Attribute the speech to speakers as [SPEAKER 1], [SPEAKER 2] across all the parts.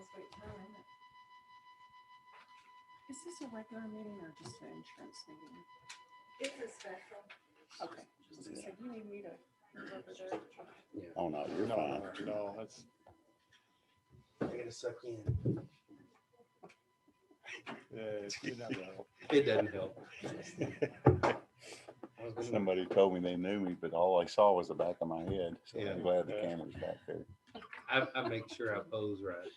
[SPEAKER 1] sweet time, isn't it?
[SPEAKER 2] Is this a regular meeting or just an insurance meeting?
[SPEAKER 1] It's a special.
[SPEAKER 2] Okay. Just to say, do you need me to move over there? Okay.
[SPEAKER 3] Oh, no, you're fine.
[SPEAKER 4] No, that's,
[SPEAKER 5] I gotta suck in.
[SPEAKER 4] it doesn't help.
[SPEAKER 5] It doesn't help. I was gonna-
[SPEAKER 3] Somebody told me they knew me, but all I saw was the back of my head. So
[SPEAKER 5] Yeah.
[SPEAKER 3] I'm glad the camera's back there.
[SPEAKER 5] I make sure I pose right.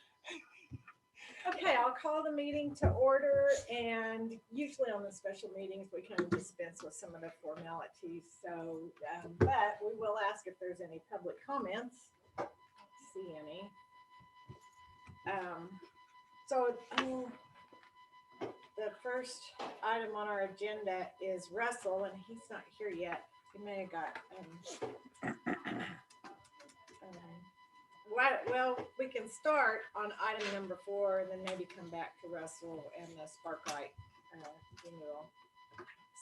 [SPEAKER 1] Okay, I'll call the meeting to order, and usually on the special meetings, we kind of dispense with some of the formalities, so, but we will ask if there's any public comments. Don't see any. The first item on our agenda is Russell, and he's not here yet. He may have got, well, we can start on item number 4 and then maybe come back to Russell and the Sparklight renewal.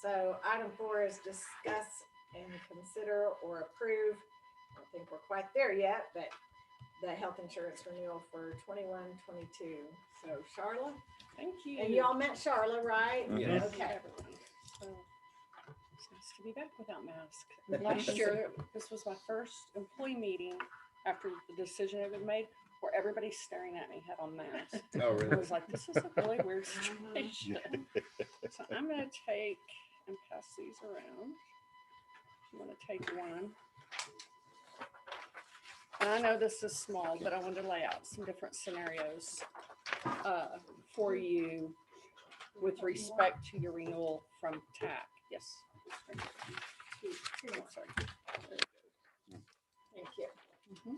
[SPEAKER 1] So item 4 is discuss and consider or approve. I don't think we're quite there yet, but the health insurance renewal for 21-22. So Charla,
[SPEAKER 2] Thank you.
[SPEAKER 1] and y'all met Charla, right?
[SPEAKER 5] Yes.
[SPEAKER 1] Okay.
[SPEAKER 2] So, it's nice to be back without mask. Last year, this was my first employee meeting after the decision had been made where everybody's staring at me had on masks.
[SPEAKER 5] Oh,
[SPEAKER 2] I
[SPEAKER 5] really?
[SPEAKER 2] was like, this is a really weird situation. So I'm going to take and pass these around. I'm going to take one. And I know this is small, but I wanted to lay out some different scenarios for you with respect to your renewal from TAC. Yes. Oh, sorry.
[SPEAKER 1] Thank you.
[SPEAKER 2] Mhm.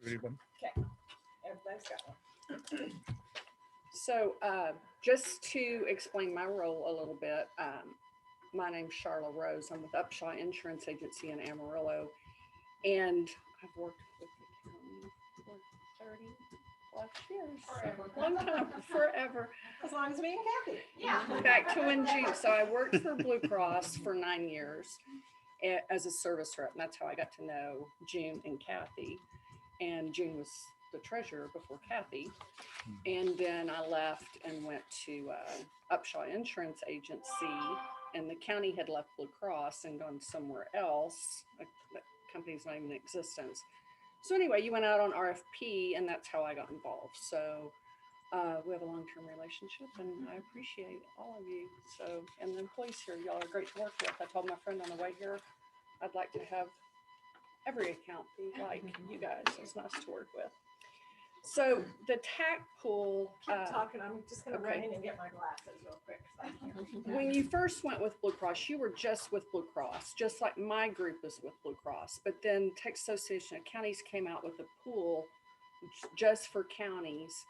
[SPEAKER 4] Anyone?
[SPEAKER 1] Everybody's got one.
[SPEAKER 2] So just to explain my role a little bit, my name's Charla Rose. I'm with Upshaw Insurance Agency in Amarillo, and I've worked with the county for 30 plus years.
[SPEAKER 1] Forever.
[SPEAKER 2] Long time, forever.
[SPEAKER 1] As long as me and Kathy. Yeah.
[SPEAKER 2] Back to when June. So I worked for Blue Cross for 9 years as a service rep, and that's how I got to know June and Kathy. And June was the treasurer before Kathy. And then I left and went to Upshaw Insurance Agency, and the county had left Blue Cross and gone somewhere else. That company's not even in existence. So anyway, you went out on RFP, and that's how I got involved. So we have a long-term relationship, and I appreciate all of you. So, and the employees here, y'all are great to work with. I told my friend on the way here, I'd like to have every account be like you guys. It's nice to work with. So the TAC pool.
[SPEAKER 1] Keep talking. I'm just gonna
[SPEAKER 2] okay.
[SPEAKER 1] run in and get my glasses real quick. 'Cause I can't.
[SPEAKER 2] When you first went with Blue Cross, you were just with Blue Cross, just like my group is with Blue Cross. But then Texas Association of Counties came out with a pool just for counties,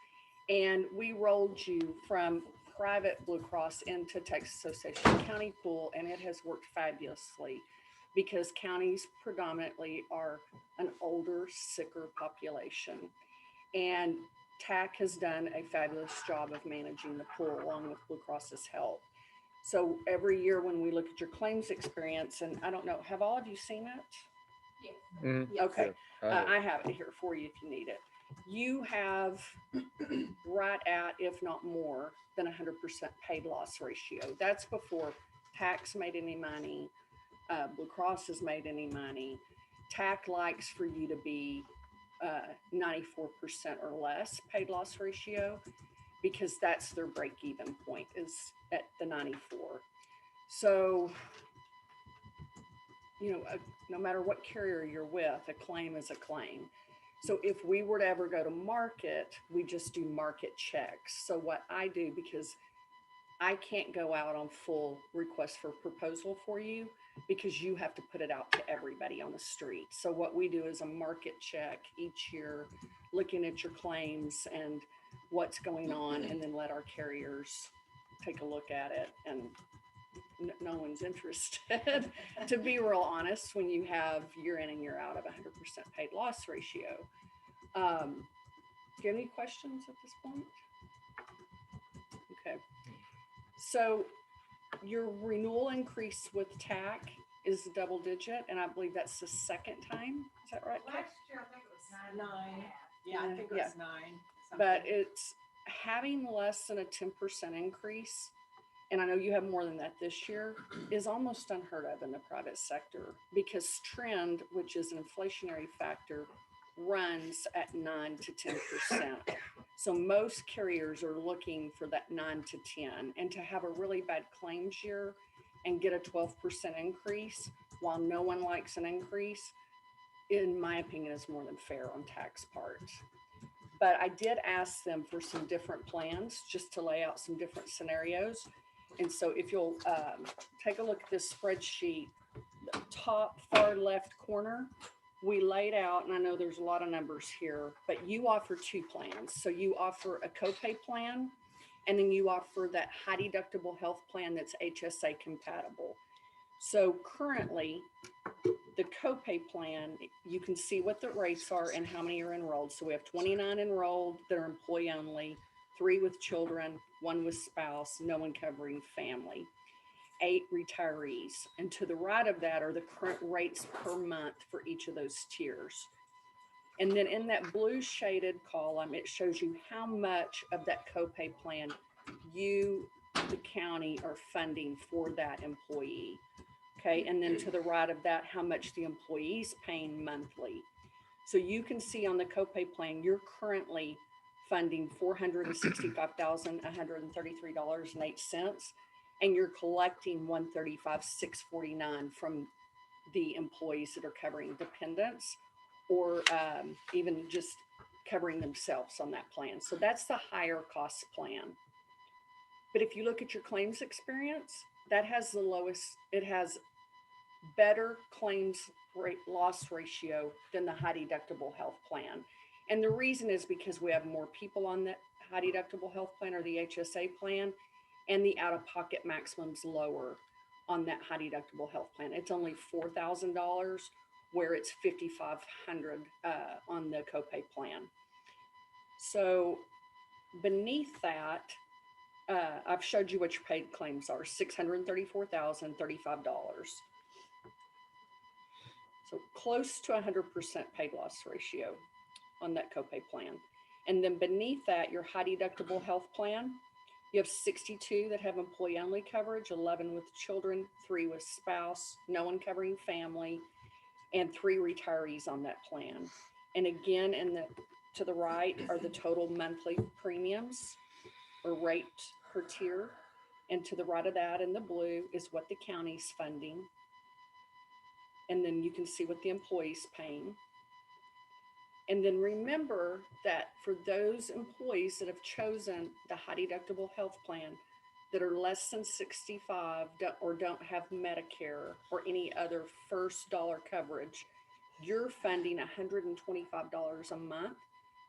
[SPEAKER 2] and we rolled you from private Blue Cross into Texas Association of County pool, and it has worked fabulously because counties predominantly are an older, sicker population. And TAC has done a fabulous job of managing the pool along with Blue Cross's help. So every year when we look at your claims experience, and I don't know, have all of you seen it?
[SPEAKER 4] Mhm.
[SPEAKER 2] Okay,
[SPEAKER 4] Yeah,
[SPEAKER 2] I have it here for you if you need it. You have right at, if not more than 100% paid loss ratio. That's before TAC's made any money, Blue Cross has made any money. TAC likes for you to be 94% or less paid loss ratio, because that's their break-even point is at the 94. So, you know, no matter what carrier you're with, a claim is a claim. So if we were to ever go to market, we just do market checks. So what I do, because I can't go out on full request for proposal for you, because you have to put it out to everybody on the street. So what we do is a market check each year, looking at your claims and what's going on, and then let our carriers take a look at it. And no one's interested, to be real honest, when you have year in and year out of 100% paid loss ratio. Do you have any questions at this point? Okay. So your renewal increase with TAC is double digit, and I believe that's the second time. Is that right, Kat?
[SPEAKER 1] Last year, I think it was 9. Yeah, I think it
[SPEAKER 2] Yeah.
[SPEAKER 1] was 9.
[SPEAKER 2] But
[SPEAKER 1] something.
[SPEAKER 2] it's having less than a 10% increase, and I know you have more than that this year, is almost unheard of in the private sector because trend, which is an inflationary factor, runs at 9 to 10%. So most carriers are looking for that 9 to 10, and to have a really bad claims year and get a 12% increase while no one likes an increase, in my opinion, is more than fair on tax part. But I did ask them for some different plans just to lay out some different scenarios. And so if you'll take a look at this spreadsheet, the top far left corner, we laid out, and I know there's a lot of numbers here, but you offer 2 plans. So you offer a copay plan, and then you offer that high deductible health plan that's HSA compatible. So currently, the copay plan, you can see what the rates are and how many are enrolled. So we have 29 enrolled that are employee only, 3 with children, 1 with spouse, no one covering family, 8 retirees. And to the right of that are the current rates per month for each of those tiers. And then in that blue shaded column, it shows you how much of that copay plan you, the county, are funding for that employee. Okay, and then to the right of that, how much the employee's paying monthly. So you can see on the copay plan, you're currently funding $465,133.08, and you're collecting $135,649 from the employees that are covering dependents or even just covering themselves on that plan. So that's the higher cost plan. But if you look at your claims experience, that has the lowest, it has better claims rate loss ratio than the high deductible health plan. And the reason is because we have more people on that high deductible health plan or the HSA plan, and the out-of-pocket maximum's lower on that high deductible health plan. It's only $4,000 where it's $5,500 on the copay plan. So beneath that, I've showed you what your paid claims are, $634,035. So close to 100% paid loss ratio on that copay plan. And then beneath that, your high deductible health plan, you have 62 that have employee only coverage, 11 with children, 3 with spouse, no one covering family, and 3 retirees on that plan. And again, to the right are the total monthly premiums or rate per tier. And to the right of that in the blue is what the county's funding. And then you can see what the employee's paying. And then remember that for those employees that have chosen the high deductible health plan that are less than 65 or don't have Medicare or any other first dollar coverage, you're funding $125 a month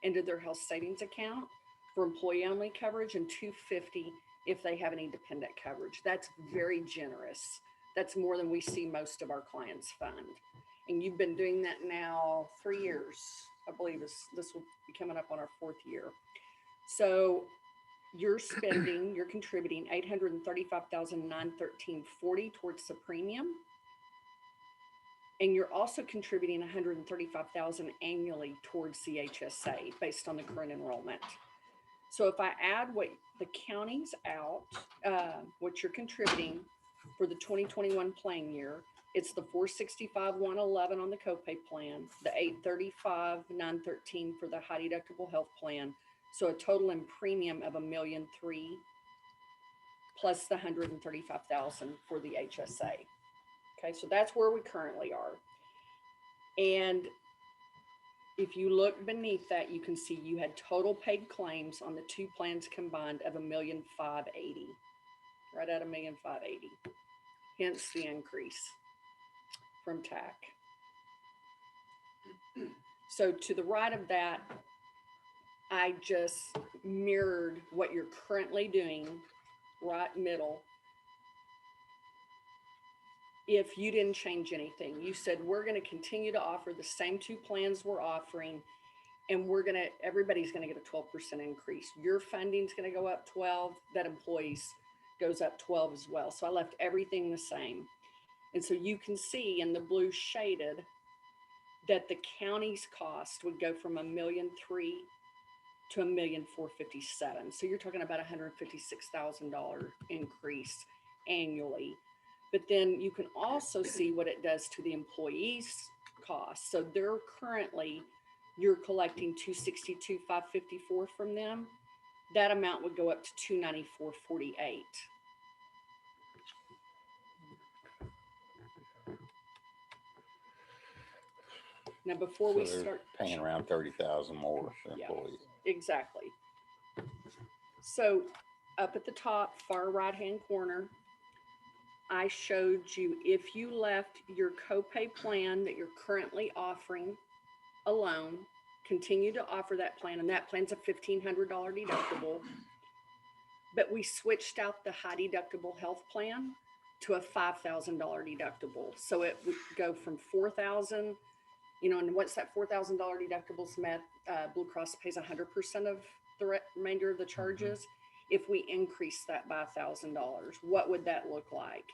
[SPEAKER 2] into their health savings account for employee only coverage and $250 if they have any dependent coverage. That's very generous. That's more than we see most of our clients fund. And you've been doing that now 3 years. I believe this will be coming up on our 4th year. So you're contributing $835,913.40 towards the premium. And you're also contributing $135,000 annually towards the HSA based on the current enrollment. So if I add what the county's out, what you're contributing for the 2021 plan year, it's the $465,111 on the copay plan, the $835,913 for the high deductible health plan. So a total in premium of $1,003,000 plus the $135,000 for the HSA. Okay, so that's where we currently are. And if you look beneath that, you can see you had total paid claims on the 2 plans combined of $1,580,000, right at $1,580,000. Hence the increase from TAC. So to the right of that, I just mirrored what you're currently doing, right middle. If you didn't change anything, you said, we're going to continue to offer the same 2 plans we're offering, and everybody's going to get a 12% increase. Your funding's going to go up 12, that employees goes up 12 as well. So I left everything the same. And so you can see in the blue shaded, that the county's cost would go from $1,300,000 to $1,457,000. So you're talking about $156,000 increase annually. But then you can also see what it does to the employees' costs. So they're currently, you're collecting $262,554 from them. That amount would go up to $294,48. Now, before
[SPEAKER 3] So
[SPEAKER 2] we
[SPEAKER 3] they're
[SPEAKER 2] start
[SPEAKER 3] paying around 30,000 more for
[SPEAKER 2] Yeah.
[SPEAKER 3] employees.
[SPEAKER 2] Exactly. So up at the top, far right-hand corner, I showed you if you left your copay plan that you're currently offering alone, continue to offer that plan, and that plan's a $1,500 deductible. But we switched out the high deductible health plan to a $5,000 deductible. So it would go from $4,000, and once that $4,000 deductible's met, Blue Cross pays 100% of the remainder of the charges. If we increase that by $1,000, what would that look like?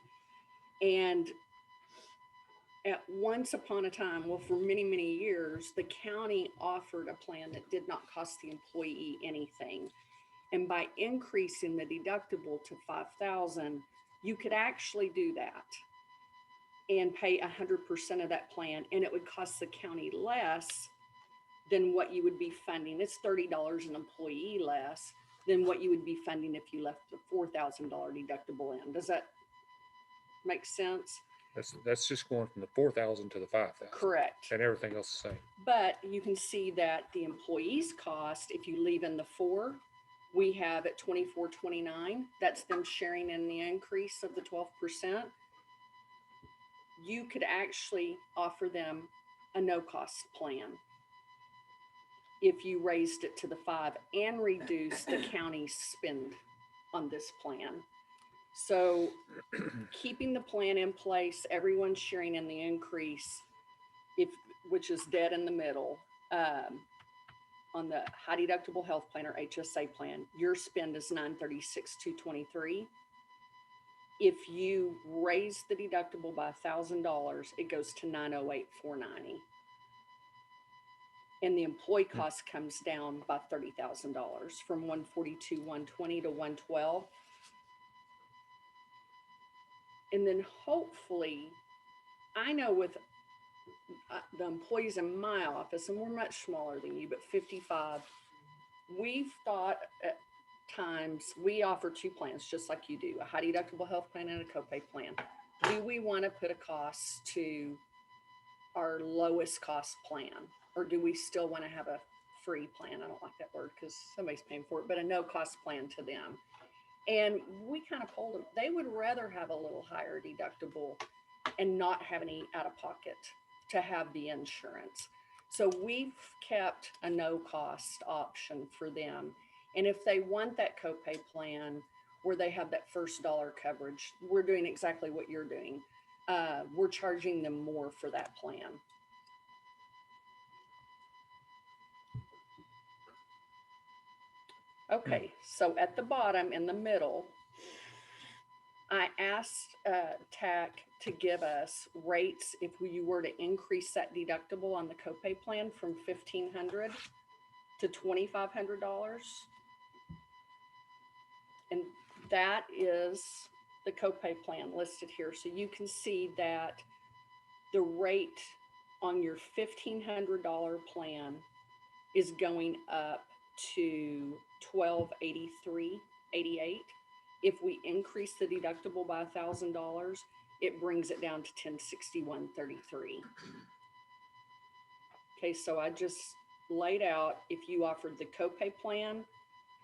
[SPEAKER 2] And at once upon a time, well, for many, many years, the county offered a plan that did not cost the employee anything. And by increasing the deductible to $5,000, you could actually do that and pay 100% of that plan, and it would cost the county less than what you would be funding. It's $30 an employee less than what you would be funding if you left the $4,000 deductible in. Does that make sense?
[SPEAKER 6] That's just going from the 4,000 to the 5,000.
[SPEAKER 2] Correct.
[SPEAKER 6] And everything else the same.
[SPEAKER 2] But you can see that the employee's cost, if you leave in the 4, we have at $24.29. That's them sharing in the increase of the 12%. You could actually offer them a no-cost plan if you raised it to the 5 and reduce the county's spend on this plan. So keeping the plan in place, everyone's sharing in the increase, which is dead in the middle. On the high deductible health plan or HSA plan, your spend is $936,223. If you raise the deductible by $1,000, it goes to $908,490. And the employee cost comes down by $30,000 from $142,120 to $112. And then hopefully, I know with the employees in my office, and we're much smaller than you, but 55, we've thought at times, we offer 2 plans, just like you do, a high deductible health plan and a copay plan. Do we want to put a cost to our lowest cost plan? Or do we still want to have a free plan? I don't like that word because somebody's paying for it, but a no cost plan to them. And we kind of told them they would rather have a little higher deductible and not have any out of pocket to have the insurance. So we've kept a no cost option for them. And if they want that copay plan where they have that first dollar coverage, we're doing exactly what you're doing. We're charging them more for that plan. Okay, so at the bottom in the middle, I asked TAC to give us rates if you were to increase that deductible on the copay plan from $1,500 to $2,500. And that is the copay plan listed here. So you can see that the rate on your $1,500 plan is going up to $1,283.88. If we increase the deductible by $1,000, it brings it down to $1,061.33. Okay, so I just laid out if you offered the copay plan,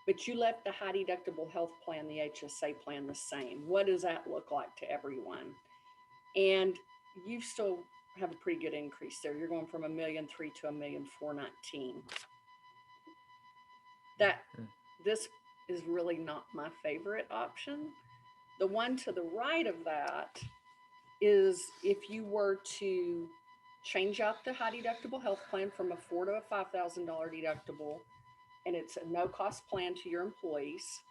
[SPEAKER 2] but you left the high deductible health plan, the HSA plan, the same. What does that look like to everyone? And you still have a pretty good increase there. You're going from $1,000,003 to $1,419. This is really not my favorite option. The one to the right of that is if you were to change out the high deductible health plan from a $4,000 to a $5,000 deductible, and it's a no cost plan to your employees,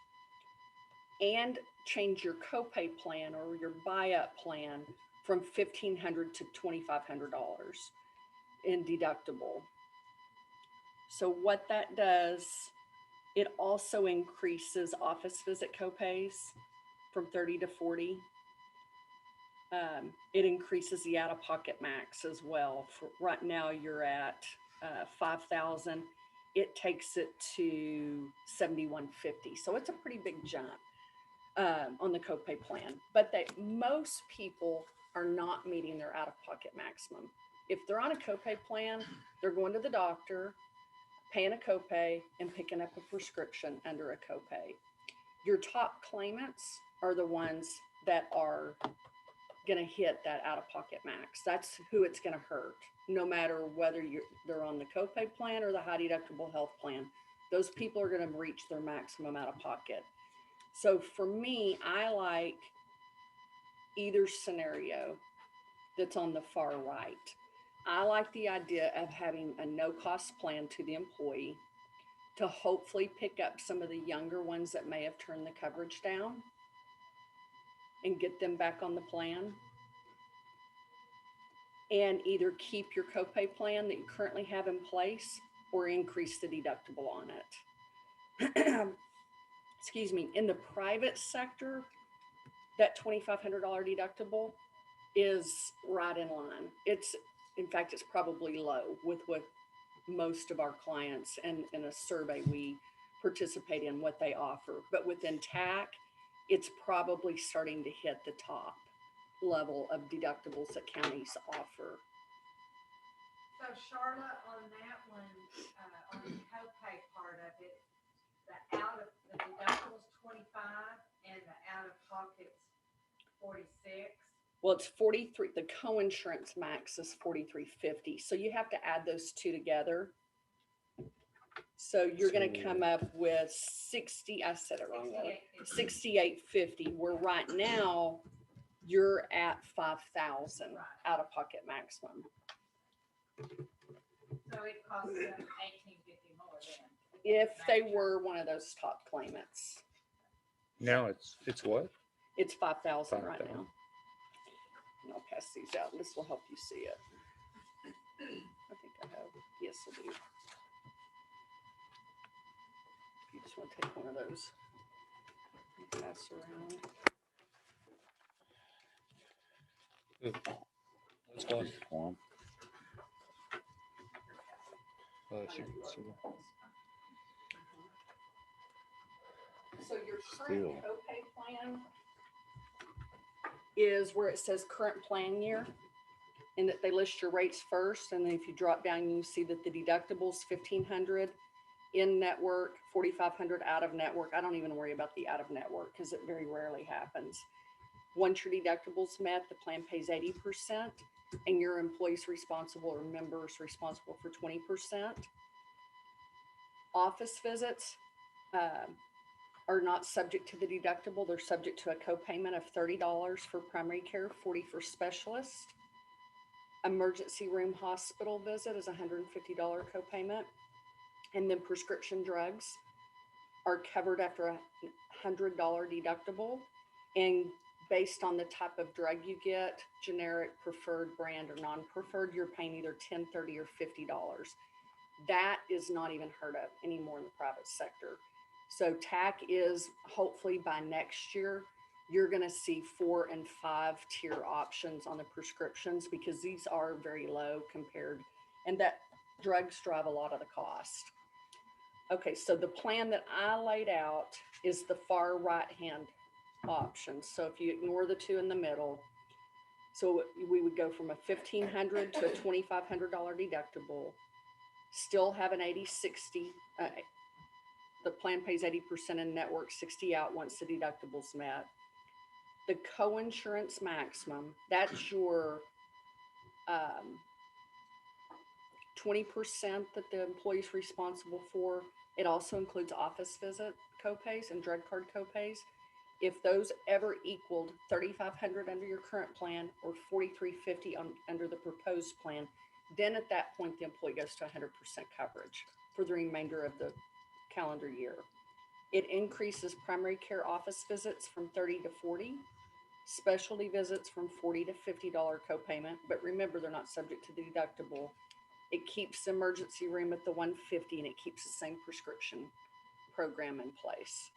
[SPEAKER 2] and change your copay plan or your buy-up plan from $1,500 to $2,500. in deductible. So what that does, it also increases office visit copays from 30 to 40. It increases the out-of-pocket max as well. For right now, you're at 5,000. It takes it to 7,150. So it's a pretty big jump on the copay plan. But most people are not meeting their out-of-pocket maximum. If they're on a copay plan, they're going to the doctor, paying a copay, and picking up a prescription under a copay. Your top claimants are the ones that are going to hit that out-of-pocket max. That's who it's going to hurt, no matter whether they're on the copay plan or the high deductible health plan. Those people are going to reach their maximum out-of-pocket. So for me, I like either scenario that's on the far right. I like the idea of having a no-cost plan to the employee to hopefully pick up some of the younger ones that may have turned the coverage down and get them back on the plan, and either keep your copay plan that you currently have in place or increase the deductible on it. Excuse me. In the private sector, that $2,500 deductible is right in line. In fact, it's probably low with what most of our clients and in a survey we participate in what they offer. But within TAC, it's probably starting to hit the top level of deductibles that counties offer.
[SPEAKER 7] So Charlotte, on that one, on the copay part of it, the deductible's 25 and the out-of-pocket's 46.
[SPEAKER 2] Well, it's 43. The coinsurance max is 43.50. So you have to add those two together. So you're going to come up with 60. I said it wrong. 68.50. Where right now you're at 5,000 out-of-pocket maximum.
[SPEAKER 7] So it costs them $18.50 more then.
[SPEAKER 2] If they were one of those top claimants,
[SPEAKER 6] Now it's what?
[SPEAKER 2] it's 5,000 right
[SPEAKER 6] 5,000.
[SPEAKER 2] now. And I'll pass these out. This will help you see it. I think I have. Yes, I do. If you just want to take one of those and pass around.
[SPEAKER 6] Let's go.
[SPEAKER 3] One.
[SPEAKER 2] So your current
[SPEAKER 3] Still.
[SPEAKER 2] copay plan is where it says current plan year, and that they list your rates first, and then if you drop down, you see that the deductible's $1,500 in network, $4,500 out of network. I don't even worry about the out of network because it very rarely happens. Once your deductible's met, the plan pays 80%, and your employee's responsible or members responsible for 20%. Office visits are not subject to the deductible. They're subject to a copayment of $30 for primary care, $40 for specialist. Emergency room hospital visit is $150 copayment. And then prescription drugs are covered after a $100 deductible. And based on the type of drug you get, generic, preferred brand, or non-preferred, you're paying either $10, $30, or $50. That is not even heard of anymore in the private sector. So TAC is, hopefully by next year, you're going to see 4 and 5 tier options on the prescriptions, because these are very low compared, and that drugs drive a lot of the cost. Okay, so the plan that I laid out is the far right hand option. So if you ignore the two in the middle, so we would go from a $1,500 to a $2,500 deductible, still have an 80-60. The plan pays 80% in network, 60 out once the deductible's met. The coinsurance maximum, that's your 20% that the employee's responsible for. It also includes office visit copays and drug card copays. If those ever equaled $3,500 under your current plan or $4,350 under the proposed plan, then at that point the employee goes to 100% coverage for the remainder of the calendar year. It increases primary care office visits from 30 to 40, specialty visits from $40 to $50 copayment, but remember they're not subject to the deductible, It keeps the emergency room at the 150 and it keeps the same prescription program in place.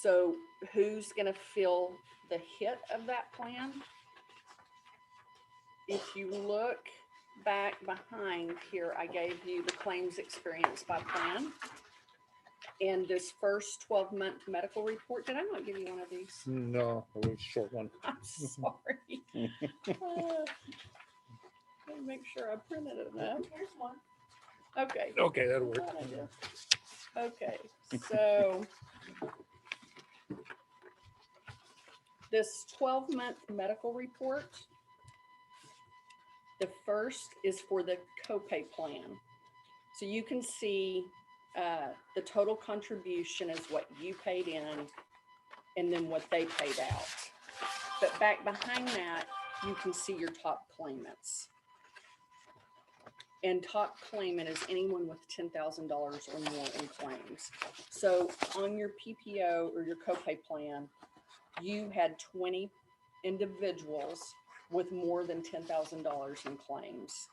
[SPEAKER 2] So who's going to feel the hit of that plan? If you look back behind here, I gave you the claims experience by plan. And this first 12-month medical report, did I not give you one of these?
[SPEAKER 6] No, it was a short one.
[SPEAKER 2] I'm sorry. Let me make sure I printed it enough.
[SPEAKER 1] Here's one.
[SPEAKER 2] Okay.
[SPEAKER 6] Okay, that'll work.
[SPEAKER 2] Glad I did. Okay, so this 12-month medical report, the first is for the copay plan. So you can see the total contribution is what you paid in and then what they paid out. But back behind that, you can see your top claimants. And top claimant is anyone with $10,000 or more in claims. So on your PPO or your copay plan, you had 20 individuals with more than $10,000 in claims.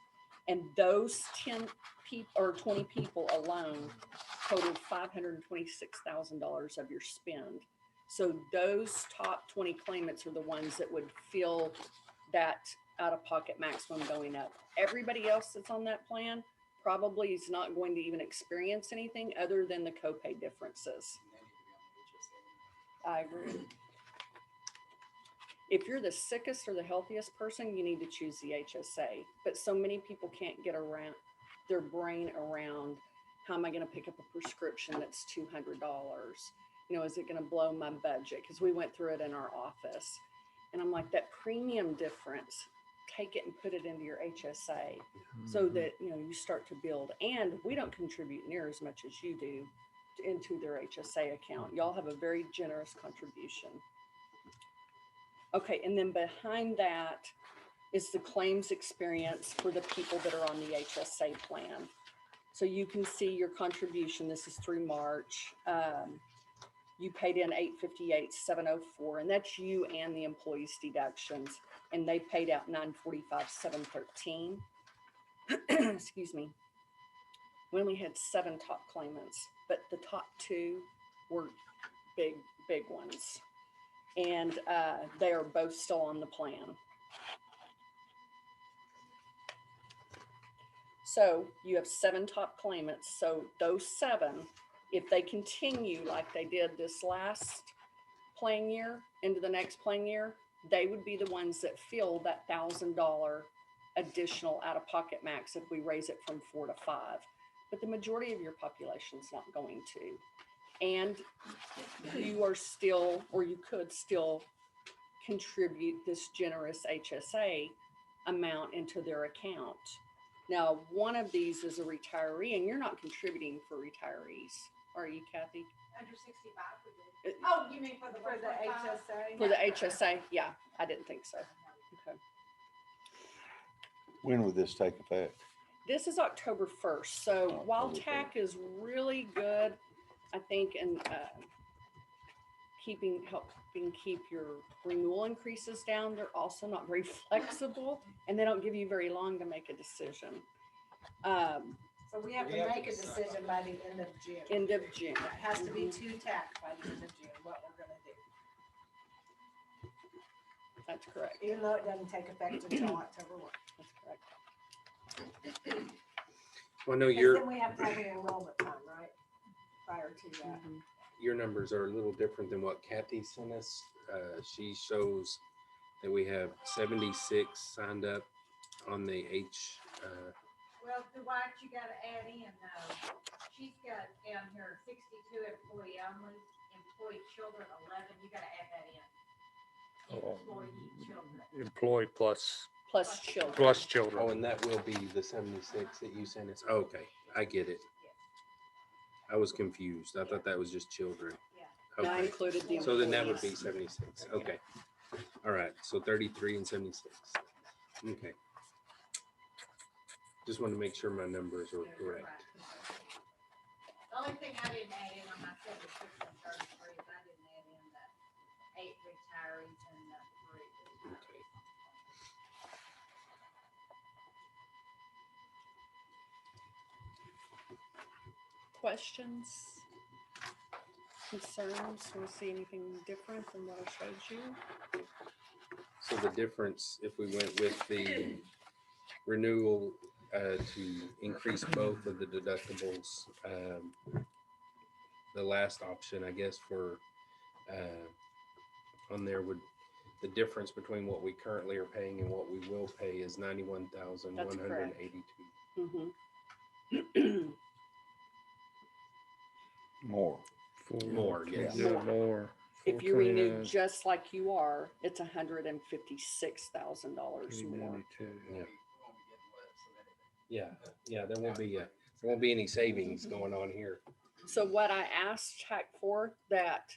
[SPEAKER 2] And those 10 people or 20 people alone totaled $526,000 of your spend. So those top 20 claimants are the ones that would feel that out-of-pocket maximum going up. Everybody else that's on that plan probably is not going to even experience anything other than the copay differences. I agree. If you're the sickest or the healthiest person, you need to choose the HSA. But so many people can't get around their brain around, how am I going to pick up a prescription that's $200? You know, is it going to blow my budget? Because we went through it in our office. And I'm like, that premium difference, take it and put it into your HSA so that, you know, you start to build. And we don't contribute near as much as you do into their HSA account. Y'all have a very generous contribution. Okay, and then behind that is the claims experience for the people that are on the HSA plan. So you can see your contribution. This is through March. You paid in $858,704, and that's you and the employees' deductions. And they paid out $945,713. Excuse me. We only had 7 top claimants, but the top 2 were big ones. And they are both still on the plan. So you have 7 top claimants. So those 7, if they continue like they did this last plan year into the next plan year, they would be the ones that feel that $1,000 additional out-of-pocket max if we raise it from 4 to 5. But the majority of your population is not going to. And you are still, or you could still contribute this generous HSA amount into their account. Now, one of these is a retiree, and you're not contributing for retirees, are you, Kathy?
[SPEAKER 7] Under 65 would be. Oh, you mean for the
[SPEAKER 1] For the
[SPEAKER 7] 125?
[SPEAKER 1] HSA?
[SPEAKER 2] For the HSA? Yeah, I didn't think so. Okay.
[SPEAKER 3] When would this take effect?
[SPEAKER 2] This is October 1st. So while
[SPEAKER 3] October
[SPEAKER 2] TAC is really good, I think, in helping keep your renewal increases down, they're also not very flexible, and they don't give you very long to make a decision.
[SPEAKER 1] So we have to make a decision by the end of June.
[SPEAKER 2] End of June.
[SPEAKER 1] It has to be to TAC by the end of June, what we're gonna do.
[SPEAKER 2] That's correct.
[SPEAKER 1] Even though it doesn't take effect until October 1.
[SPEAKER 2] That's correct.
[SPEAKER 5] Well, I know
[SPEAKER 1] Because
[SPEAKER 5] your
[SPEAKER 1] then we have to have an enrollment time, right? Prior to that.
[SPEAKER 2] Mhm.
[SPEAKER 5] your numbers are a little different than what Kathy sent us. She shows that we have 76 signed up on the
[SPEAKER 7] Well, Dwight, you gotta add in though, she's got down here 62 employee only, employee children 11, you gotta add that in.
[SPEAKER 6] Oh,
[SPEAKER 7] Employee children.
[SPEAKER 6] employee plus
[SPEAKER 2] Plus children.
[SPEAKER 5] Oh,
[SPEAKER 6] children.
[SPEAKER 5] and that will be the 76 that you sent us. Okay, I get it. I was confused. I thought that was just children.
[SPEAKER 2] And I
[SPEAKER 5] Okay,
[SPEAKER 2] included the
[SPEAKER 5] so then that would be
[SPEAKER 2] employees.
[SPEAKER 5] 76. Okay. All right, so 33 and 76. Okay. Just want to make sure my numbers are correct.
[SPEAKER 7] The only thing I didn't add in on my 76 and 33 is I didn't add in the 8 retirees and the 3.
[SPEAKER 5] Okay.
[SPEAKER 2] questions? Concerns? Want to see anything different than what I showed you?
[SPEAKER 5] So the difference, if we went with the renewal to increase both of the deductibles, the last option, I guess, for on there would, the difference between what we currently are paying and what we will pay is $91,182.
[SPEAKER 2] Mm-hmm.
[SPEAKER 3] More.
[SPEAKER 5] More, yes.
[SPEAKER 6] Yeah,
[SPEAKER 2] More.
[SPEAKER 6] more.
[SPEAKER 2] If you renew
[SPEAKER 6] 429,
[SPEAKER 2] just like you are, it's $156,000 more.
[SPEAKER 6] 392.
[SPEAKER 5] Yeah, there won't be any savings going on here.
[SPEAKER 2] So what I asked Tech for that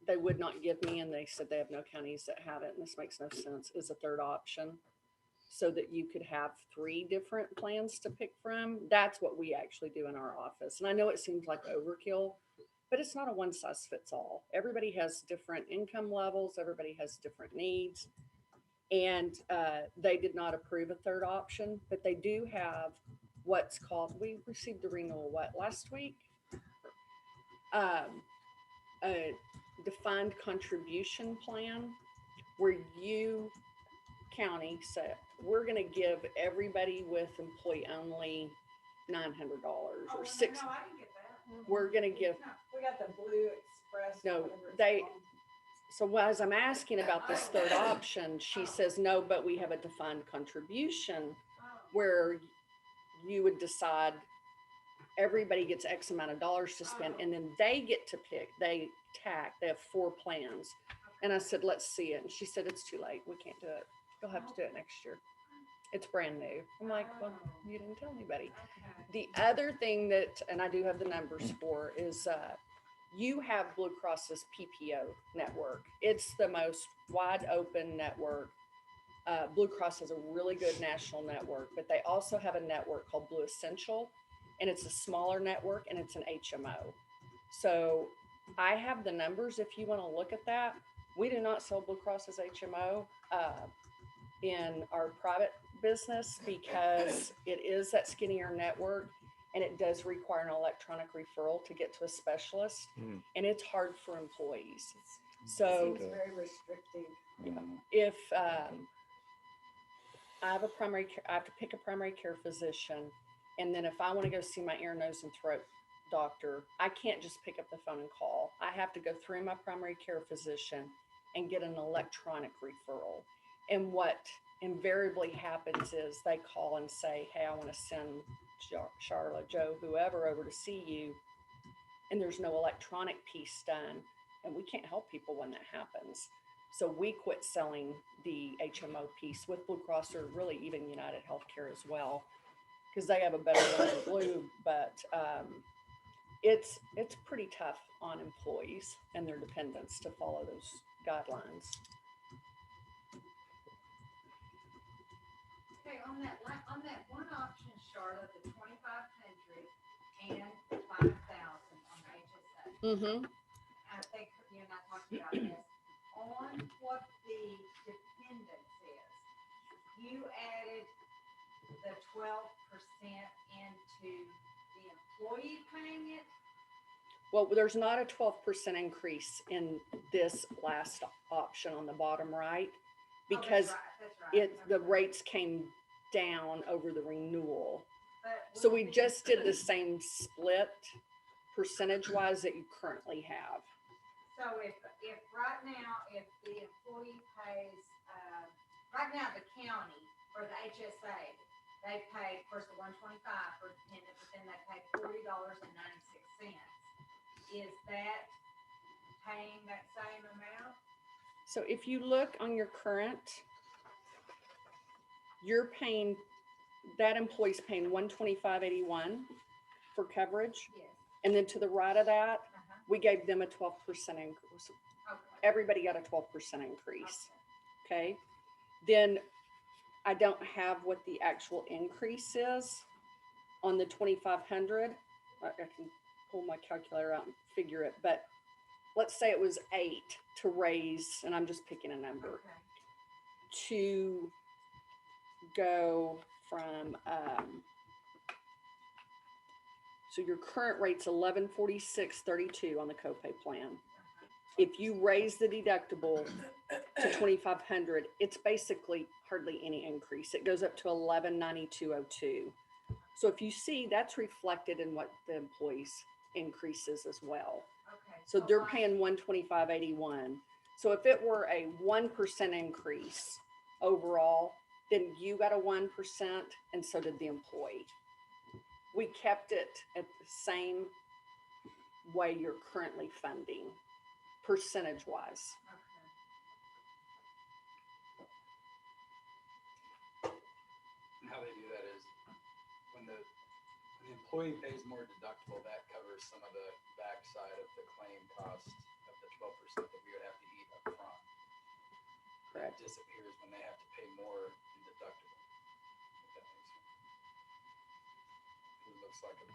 [SPEAKER 2] they would not give me, and they said they have no counties that have it, and this makes no sense, is a third option. So that you could have 3 different plans to pick from. That's what we actually do in our office. And I know it seems like overkill, but it's not a one size fits all. Everybody has different income levels. Everybody has different needs. And they did not approve a third option, but they do have what's called, we received the renewal, last week? A defined contribution plan where you, county, said, we're going to give everybody with employee only $900 or six.
[SPEAKER 7] No, I can get that.
[SPEAKER 2] We're going to give,
[SPEAKER 1] We got the Blue Express.
[SPEAKER 2] No,
[SPEAKER 1] whatever it's
[SPEAKER 2] they-
[SPEAKER 1] called.
[SPEAKER 2] so as I'm asking about this third option, she says, no, but we have a defined contribution where you would decide everybody gets X amount of dollars to spend, and then they get to pick, they have 4 plans. And I said, let's see it. And she said, it's too late. We can't do it. You'll have to do it next year. It's brand new. I'm like, well, you didn't tell anybody. The other thing that, and I do have the numbers for, is you have Blue Cross's PPO network. It's the most wide open network. Blue Cross has a really good national network, but they also have a network called Blue Essential, and it's a smaller network, and it's an HMO. So I have the numbers if you want to look at that. We do not sell Blue Cross as HMO in our private business because it is that skinnier network, and it does require an electronic referral to get to a specialist, and it's hard for employees. So
[SPEAKER 1] Seems very restrictive.
[SPEAKER 2] if I have I have to pick a primary care physician, and then if I want to go see my ear, nose, and throat doctor, I can't just pick up the phone and call. I have to go through my primary care physician and get an electronic referral. And what invariably happens is they call and say, hey, I want to send Charlotte, Joe, whoever over to see you. And there's no electronic piece done. And we can't help people when that happens. So we quit selling the HMO piece with Blue Cross, or really even United Healthcare as well, because they have a better one in Blue. But it's pretty tough on employees and their dependents to follow those guidelines.
[SPEAKER 7] Okay, on that one option, Charlotte, the 2,500 and 5,000 on the HSA.
[SPEAKER 2] Mm-hmm.
[SPEAKER 7] I think you and I talked about this. On what the dependence is, you added the 12% into the employee paying it.
[SPEAKER 2] Well, there's not a 12% increase in this last option on the bottom right, because
[SPEAKER 7] That's right.
[SPEAKER 2] the rates came down over the renewal.
[SPEAKER 7] But
[SPEAKER 2] So we just did the same split percentage wise that you currently have.
[SPEAKER 7] So if right now, if the employee pays, right now the county or the HSA, they pay first the 125 for dependent, but then they pay $40.96. Is that paying that same amount?
[SPEAKER 2] So if you look on your current, you're paying, that employee's paying $125.81 for coverage.
[SPEAKER 7] Yes.
[SPEAKER 2] And then to the right of that,
[SPEAKER 7] Uh-huh.
[SPEAKER 2] we gave them a 12% increase.
[SPEAKER 7] Okay.
[SPEAKER 2] Everybody got a 12% increase. Okay. Then I don't have what the actual increase is on the 2,500. I can pull my calculator out and figure it, but let's say it was 8 to raise, and I'm just picking a number,
[SPEAKER 7] Okay.
[SPEAKER 2] to go from So your current rate's 1146.32 on the copay plan. If you raise the deductible to 2,500, it's basically hardly any increase. It goes up to 1192.02. So if you see, that's reflected in what the employees increases as well.
[SPEAKER 7] Okay.
[SPEAKER 2] So they're
[SPEAKER 7] like-
[SPEAKER 2] paying 125.81. So if it were a 1% increase overall, then you got a 1% and so did the employee. We kept it at the same way you're currently funding, percentage wise.
[SPEAKER 7] Okay.
[SPEAKER 8] And how they do that is when the employee pays more deductible, that covers some of the backside of the claim cost of the 12% that we would have to eat up front. That
[SPEAKER 2] Correct.
[SPEAKER 8] disappears when they have to pay more in deductible. If that makes sense. It looks like a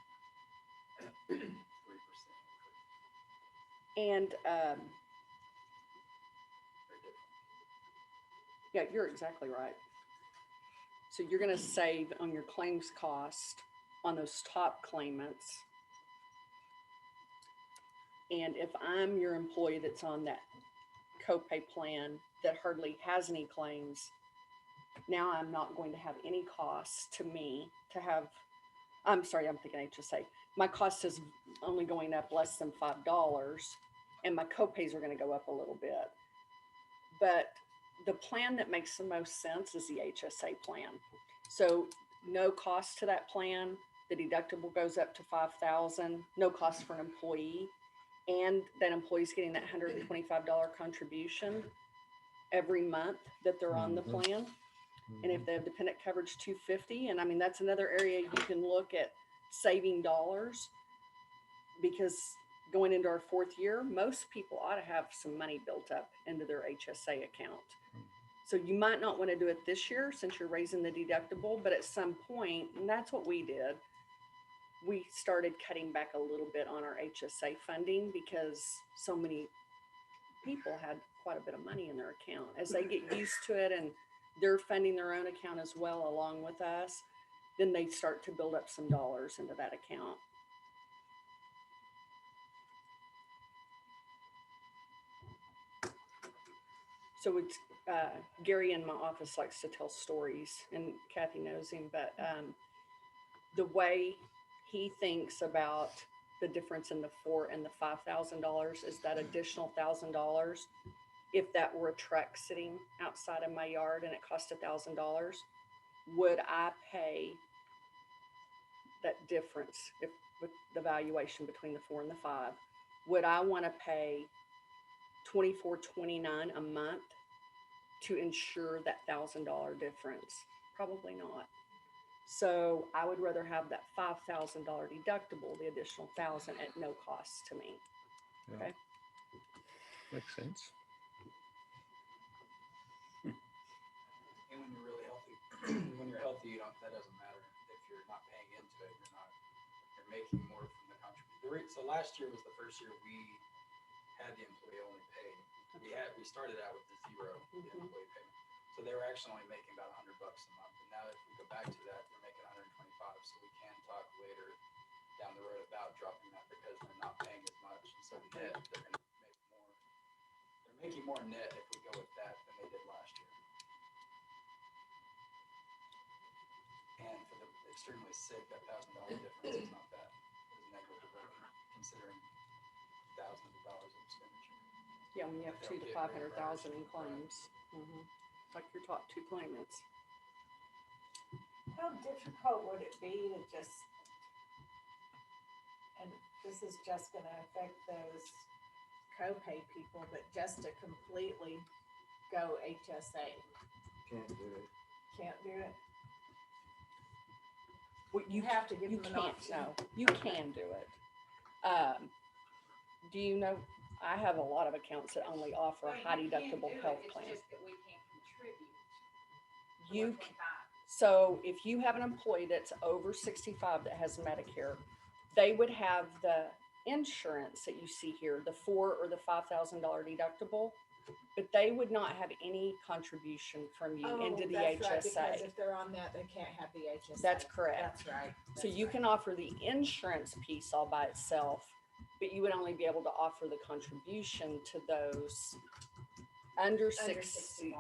[SPEAKER 8] 3% increase.
[SPEAKER 2] And
[SPEAKER 8] Very different.
[SPEAKER 2] yeah, you're exactly right. So you're gonna save on your claims cost on those top claimants. And if I'm your employee that's on that copay plan that hardly has any claims, now I'm not going to have any costs to me to have, I'm sorry, I'm thinking HSA. My cost is only going up less than $5 and my copays are gonna go up a little bit. But the plan that makes the most sense is the HSA plan. So no cost to that plan. The deductible goes up to 5,000, no cost for an employee. And that employee's getting that $125 contribution every month that they're on the plan. And if they have dependent coverage, 250. And I mean, that's another area you can look at saving dollars, because going into our 4th year, most people ought to have some money built up into their HSA account. So you might not want to do it this year since you're raising the deductible, but at some point, and that's what we did, we started cutting back a little bit on our HSA funding because so many people had quite a bit of money in their account. As they get used to it and they're funding their own account as well along with us, then they start to build up some dollars into that account. So it's, Gary in my office likes to tell stories, and Kathy knows him, but the way he thinks about the difference in the $4,000 and the $5,000 is that additional $1,000. If that were a truck sitting outside of my yard and it cost $1,000, would I pay that difference if with the valuation between the 4 and the 5? Would I want to pay $24.29 a month to ensure that $1,000 difference? Probably not. So I would rather have that $5,000 deductible, the additional 1,000 at no cost to me.
[SPEAKER 6] Yeah.
[SPEAKER 2] Okay.
[SPEAKER 6] Makes sense.
[SPEAKER 8] And when you're really healthy, when you're healthy, you don't, that doesn't matter. If you're not paying into it, you're making more from the contribution. So last year was the first year we had the employee only pay. We started out with the zero employee payment. So they were actually only making about $100 a month. And now if we go back to that, they're making 125. So we can talk later down the road about dropping that because they're not paying as much. And so net, they're going to make more. They're making more net if we go with that than they did last year. And for the extremely sick, that $1,000 difference is not that negligible considering thousands of dollars of expenditure.
[SPEAKER 2] Yeah, when you have 200,000 to 500,000 in claims, like your top 2 claimants.
[SPEAKER 1] How difficult would it be to just, and this is just gonna affect those copay people, but just to completely go HSA?
[SPEAKER 5] Can't do it.
[SPEAKER 1] Can't do it?
[SPEAKER 2] Well,
[SPEAKER 1] You have to give
[SPEAKER 2] You
[SPEAKER 1] them an
[SPEAKER 2] can't,
[SPEAKER 1] option.
[SPEAKER 2] no, you can do it. Do you know, I have a lot of accounts that only offer a
[SPEAKER 7] Well,
[SPEAKER 2] high
[SPEAKER 7] you can't
[SPEAKER 2] deductible
[SPEAKER 7] do it,
[SPEAKER 2] health
[SPEAKER 7] it's
[SPEAKER 2] plan.
[SPEAKER 7] just that we can't contribute to
[SPEAKER 2] You,
[SPEAKER 7] what we buy.
[SPEAKER 2] so if you have an employee that's over 65 that has Medicare, they would have the insurance that you see here, the $4,000 or the $5,000 deductible, but they would not have any contribution from you into the
[SPEAKER 1] That's right, because
[SPEAKER 2] HSA.
[SPEAKER 1] if they're on that, they can't have the HSA.
[SPEAKER 2] That's correct.
[SPEAKER 1] That's right.
[SPEAKER 2] So you can offer the insurance piece all by itself, but you would only be able to offer the contribution to those under 65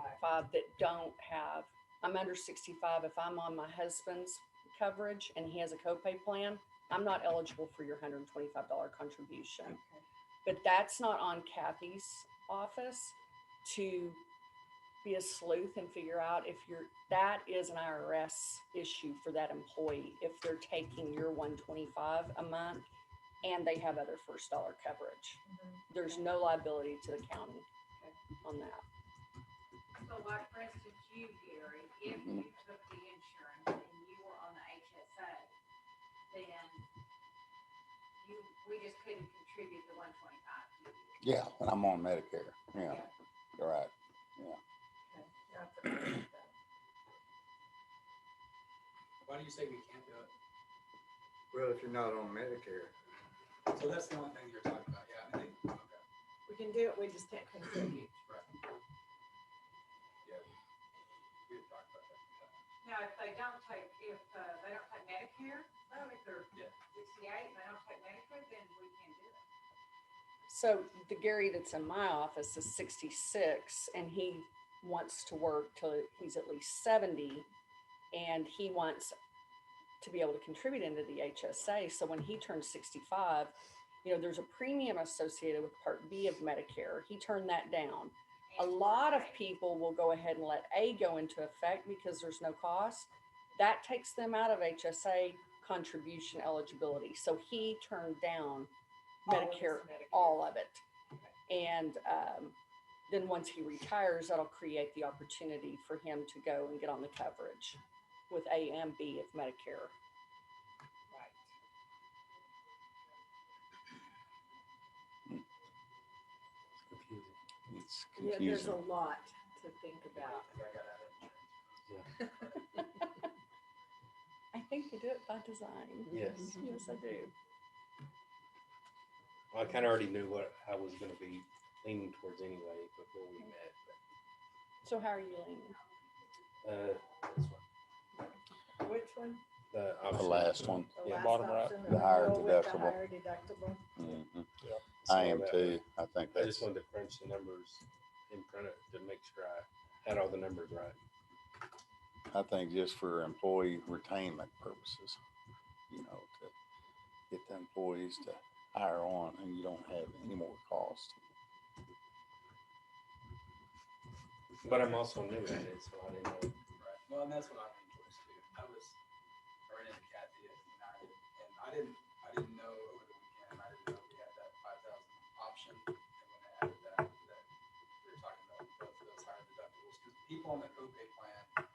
[SPEAKER 2] that don't have. I'm under 65. If I'm on my husband's coverage and he has a copay plan, I'm not eligible for your $125 contribution.
[SPEAKER 1] Okay.
[SPEAKER 2] But that's not on Kathy's office to be a sleuth and figure out if that is an IRS issue for that employee if they're taking your 125 a month and they have other first dollar coverage. There's no liability to the county on that.
[SPEAKER 7] So like for instance, you, Gary, if you took the insurance and you were on the HSA, then we just couldn't contribute the 125 to you.
[SPEAKER 3] Yeah, and I'm on Medicare. Yeah, you're right. Yeah.
[SPEAKER 8] Why do you say we can't do it?
[SPEAKER 9] Well, if you're not on Medicare,
[SPEAKER 8] So that's the only thing you're talking about, yeah, I think, okay,
[SPEAKER 1] We can do it, we just can't contribute.
[SPEAKER 8] right. Yeah. We had talked about that.
[SPEAKER 7] Now, if they don't take Medicare, well, if they're
[SPEAKER 8] Yeah.
[SPEAKER 7] 68 and they don't take Medicare, then we can't do it.
[SPEAKER 2] So the Gary that's in my office is 66 and he wants to work till he's at least 70 and he wants to be able to contribute into the HSA. So when he turns 65, there's a premium associated with Part B of Medicare. He turned that down. A lot of people will go ahead and let A go into effect because there's no cost. That takes them out of HSA contribution eligibility. So he turned down Medicare, all of it. And then once he retires, that'll create the opportunity for him to go and get on the coverage with A and B of Medicare.
[SPEAKER 1] Right.
[SPEAKER 5] Confusing.
[SPEAKER 3] It's
[SPEAKER 1] Yeah, there's
[SPEAKER 3] confusing.
[SPEAKER 1] a lot to think about.
[SPEAKER 8] I got out of insurance.
[SPEAKER 2] I think they do it by design.
[SPEAKER 5] Yes.
[SPEAKER 2] Yes, I do.
[SPEAKER 5] Well, I kind of already knew what I was going to be leaning towards anyway before we met.
[SPEAKER 2] So how are you leaning?
[SPEAKER 5] This one.
[SPEAKER 1] Which one?
[SPEAKER 5] The
[SPEAKER 3] The
[SPEAKER 5] option.
[SPEAKER 3] last one.
[SPEAKER 1] The
[SPEAKER 5] Yeah,
[SPEAKER 1] last
[SPEAKER 4] bottom right.
[SPEAKER 1] option,
[SPEAKER 3] The higher
[SPEAKER 1] go with the
[SPEAKER 3] deductible.
[SPEAKER 1] higher deductible.
[SPEAKER 3] Mhm.
[SPEAKER 5] So
[SPEAKER 3] I am
[SPEAKER 5] that-
[SPEAKER 3] too. I think
[SPEAKER 5] I
[SPEAKER 3] that's,
[SPEAKER 5] just wanted to crunch the numbers in front of to make sure I had all the numbers right.
[SPEAKER 3] I think just for employee retainment purposes, to get the employees to hire on and you don't have any more cost.
[SPEAKER 5] But I'm also new at it, so I didn't know.
[SPEAKER 8] Right, well, and that's what I leaned towards too. I ran into Kathy at United, and I didn't know over the weekend, I didn't know we had that 5,000 option. And when they added that we were talking about both of those higher deductibles, because people on the copay plan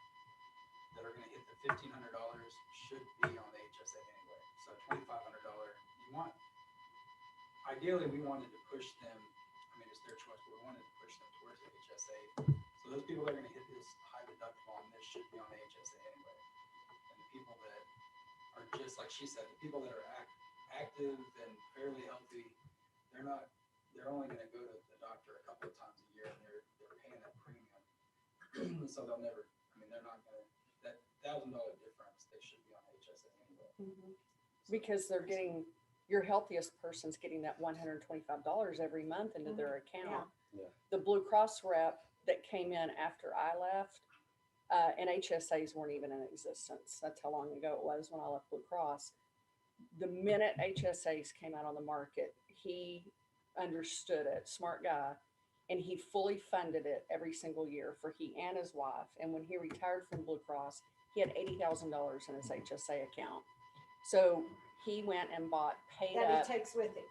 [SPEAKER 8] that are gonna hit the $1,500 should be on the HSA anyway. So $2,500, ideally, we wanted to push them, I mean, it's their choice, but we wanted to push them towards the HSA. So those people that are gonna hit this high deductible on this should be on the HSA anyway. And the people that are just, like she said, the people that are active and fairly healthy, they're only gonna go to the doctor a couple of times a year and they're paying that premium. So they're not gonna, that $1,000 difference, they should be on HSA anyway.
[SPEAKER 2] Because they're getting, your healthiest person's getting that $125 every month into their account.
[SPEAKER 5] Yeah.
[SPEAKER 2] The Blue Cross rep that came in after I left, and HSAs weren't even in existence. That's how long ago it was when I left Blue Cross. The minute HSAs came out on the market, he understood it, smart guy, and he fully funded it every single year for he and his wife. And when he retired from Blue Cross, he had $80,000 in his HSA account. So he went and bought paid
[SPEAKER 1] That
[SPEAKER 2] up
[SPEAKER 1] he takes with him.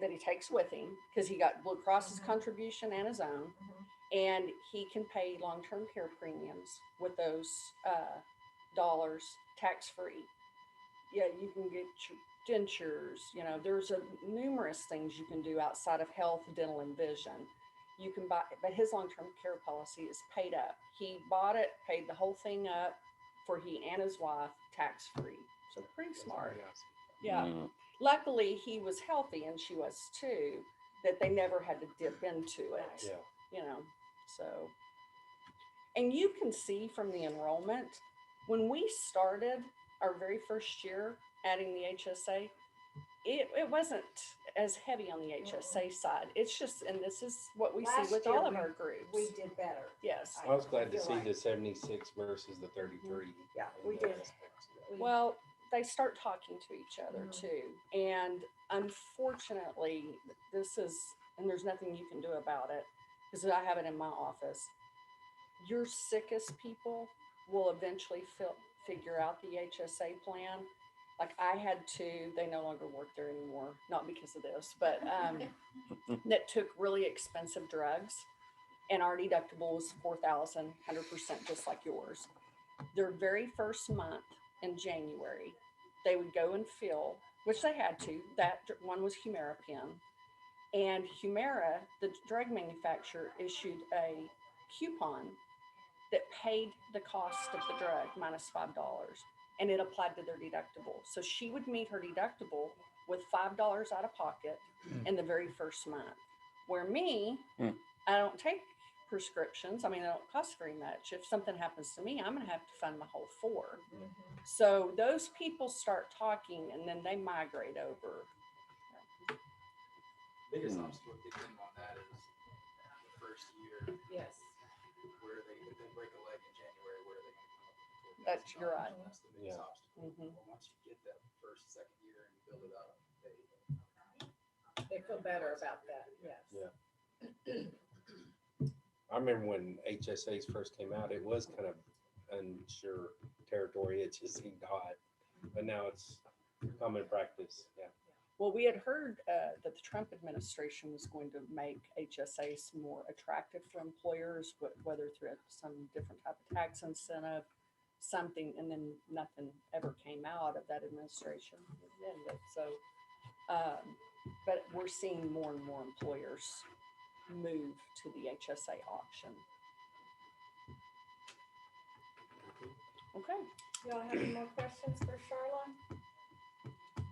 [SPEAKER 2] that he takes with him because he got Blue Cross's contribution and his own, and he can pay long-term care premiums with those dollars tax-free. Yeah, you can get your dentures. There's numerous things you can do outside of health, dental, and vision. You can buy, but his long-term care policy is paid up. He bought it, paid the whole thing up for he and his wife tax-free. So pretty smart. Yeah.
[SPEAKER 3] Mhm.
[SPEAKER 2] Luckily, he was healthy and she was too, that they never had to dip into it.
[SPEAKER 5] Yeah.
[SPEAKER 2] you know, so. And you can see from the enrollment, when we started our very first year adding the HSA, it wasn't as heavy on the HSA side. It's just, and this is what we see
[SPEAKER 1] Last
[SPEAKER 2] with
[SPEAKER 1] year
[SPEAKER 2] all of
[SPEAKER 1] we-
[SPEAKER 2] our groups.
[SPEAKER 1] We did better.
[SPEAKER 2] Yes.
[SPEAKER 5] I was glad to
[SPEAKER 1] feel
[SPEAKER 5] see
[SPEAKER 1] like-
[SPEAKER 5] the 76 versus the 33.
[SPEAKER 1] Yeah, we
[SPEAKER 5] in that
[SPEAKER 1] did.
[SPEAKER 5] aspect.
[SPEAKER 2] Well, they start talking to each other
[SPEAKER 1] Mhm.
[SPEAKER 2] too. And unfortunately, this is, and there's nothing you can do about it because I have it in my office. Your sickest people will eventually figure out the HSA plan. Like I had two, they no longer work there anymore, not because of this, but that took really expensive drugs. And our deductible was $4,000, 100% just like yours. Their very first month in January, they would go and fill, which they had to. That one was Humira pen. And Humira, the drug manufacturer, issued a coupon that paid the cost of the drug minus $5, and it applied to their deductible. So she would meet her deductible with $5 out of pocket in the very first month. Where me, I don't take prescriptions. I mean, they don't cost very much. If something happens to me, I'm going to have to fund my whole $4. So those people start talking and then they migrate over.
[SPEAKER 8] Biggest obstacle with them on that is the first year
[SPEAKER 1] Yes.
[SPEAKER 8] where if they break a leg in January, where are they gonna come up with
[SPEAKER 2] That's
[SPEAKER 8] $4,000?
[SPEAKER 2] you're right.
[SPEAKER 8] That's the biggest
[SPEAKER 5] Yeah.
[SPEAKER 8] obstacle.
[SPEAKER 2] Mhm.
[SPEAKER 8] But once you get that first, second year and you build it up,
[SPEAKER 1] They feel better about that, yes.
[SPEAKER 5] Yeah. I remember when HSAs first came out, it was kind of unsure territory. It just seemed odd, but now it's common practice. Yeah.
[SPEAKER 2] Well, we had heard that the Trump administration was going to make HSAs more attractive for employers, whether through some different type of tax incentive, something, and then nothing ever came out of that administration. So, but we're seeing more and more employers move to the HSA option. Okay.
[SPEAKER 1] Y'all have any more questions for Charlotte?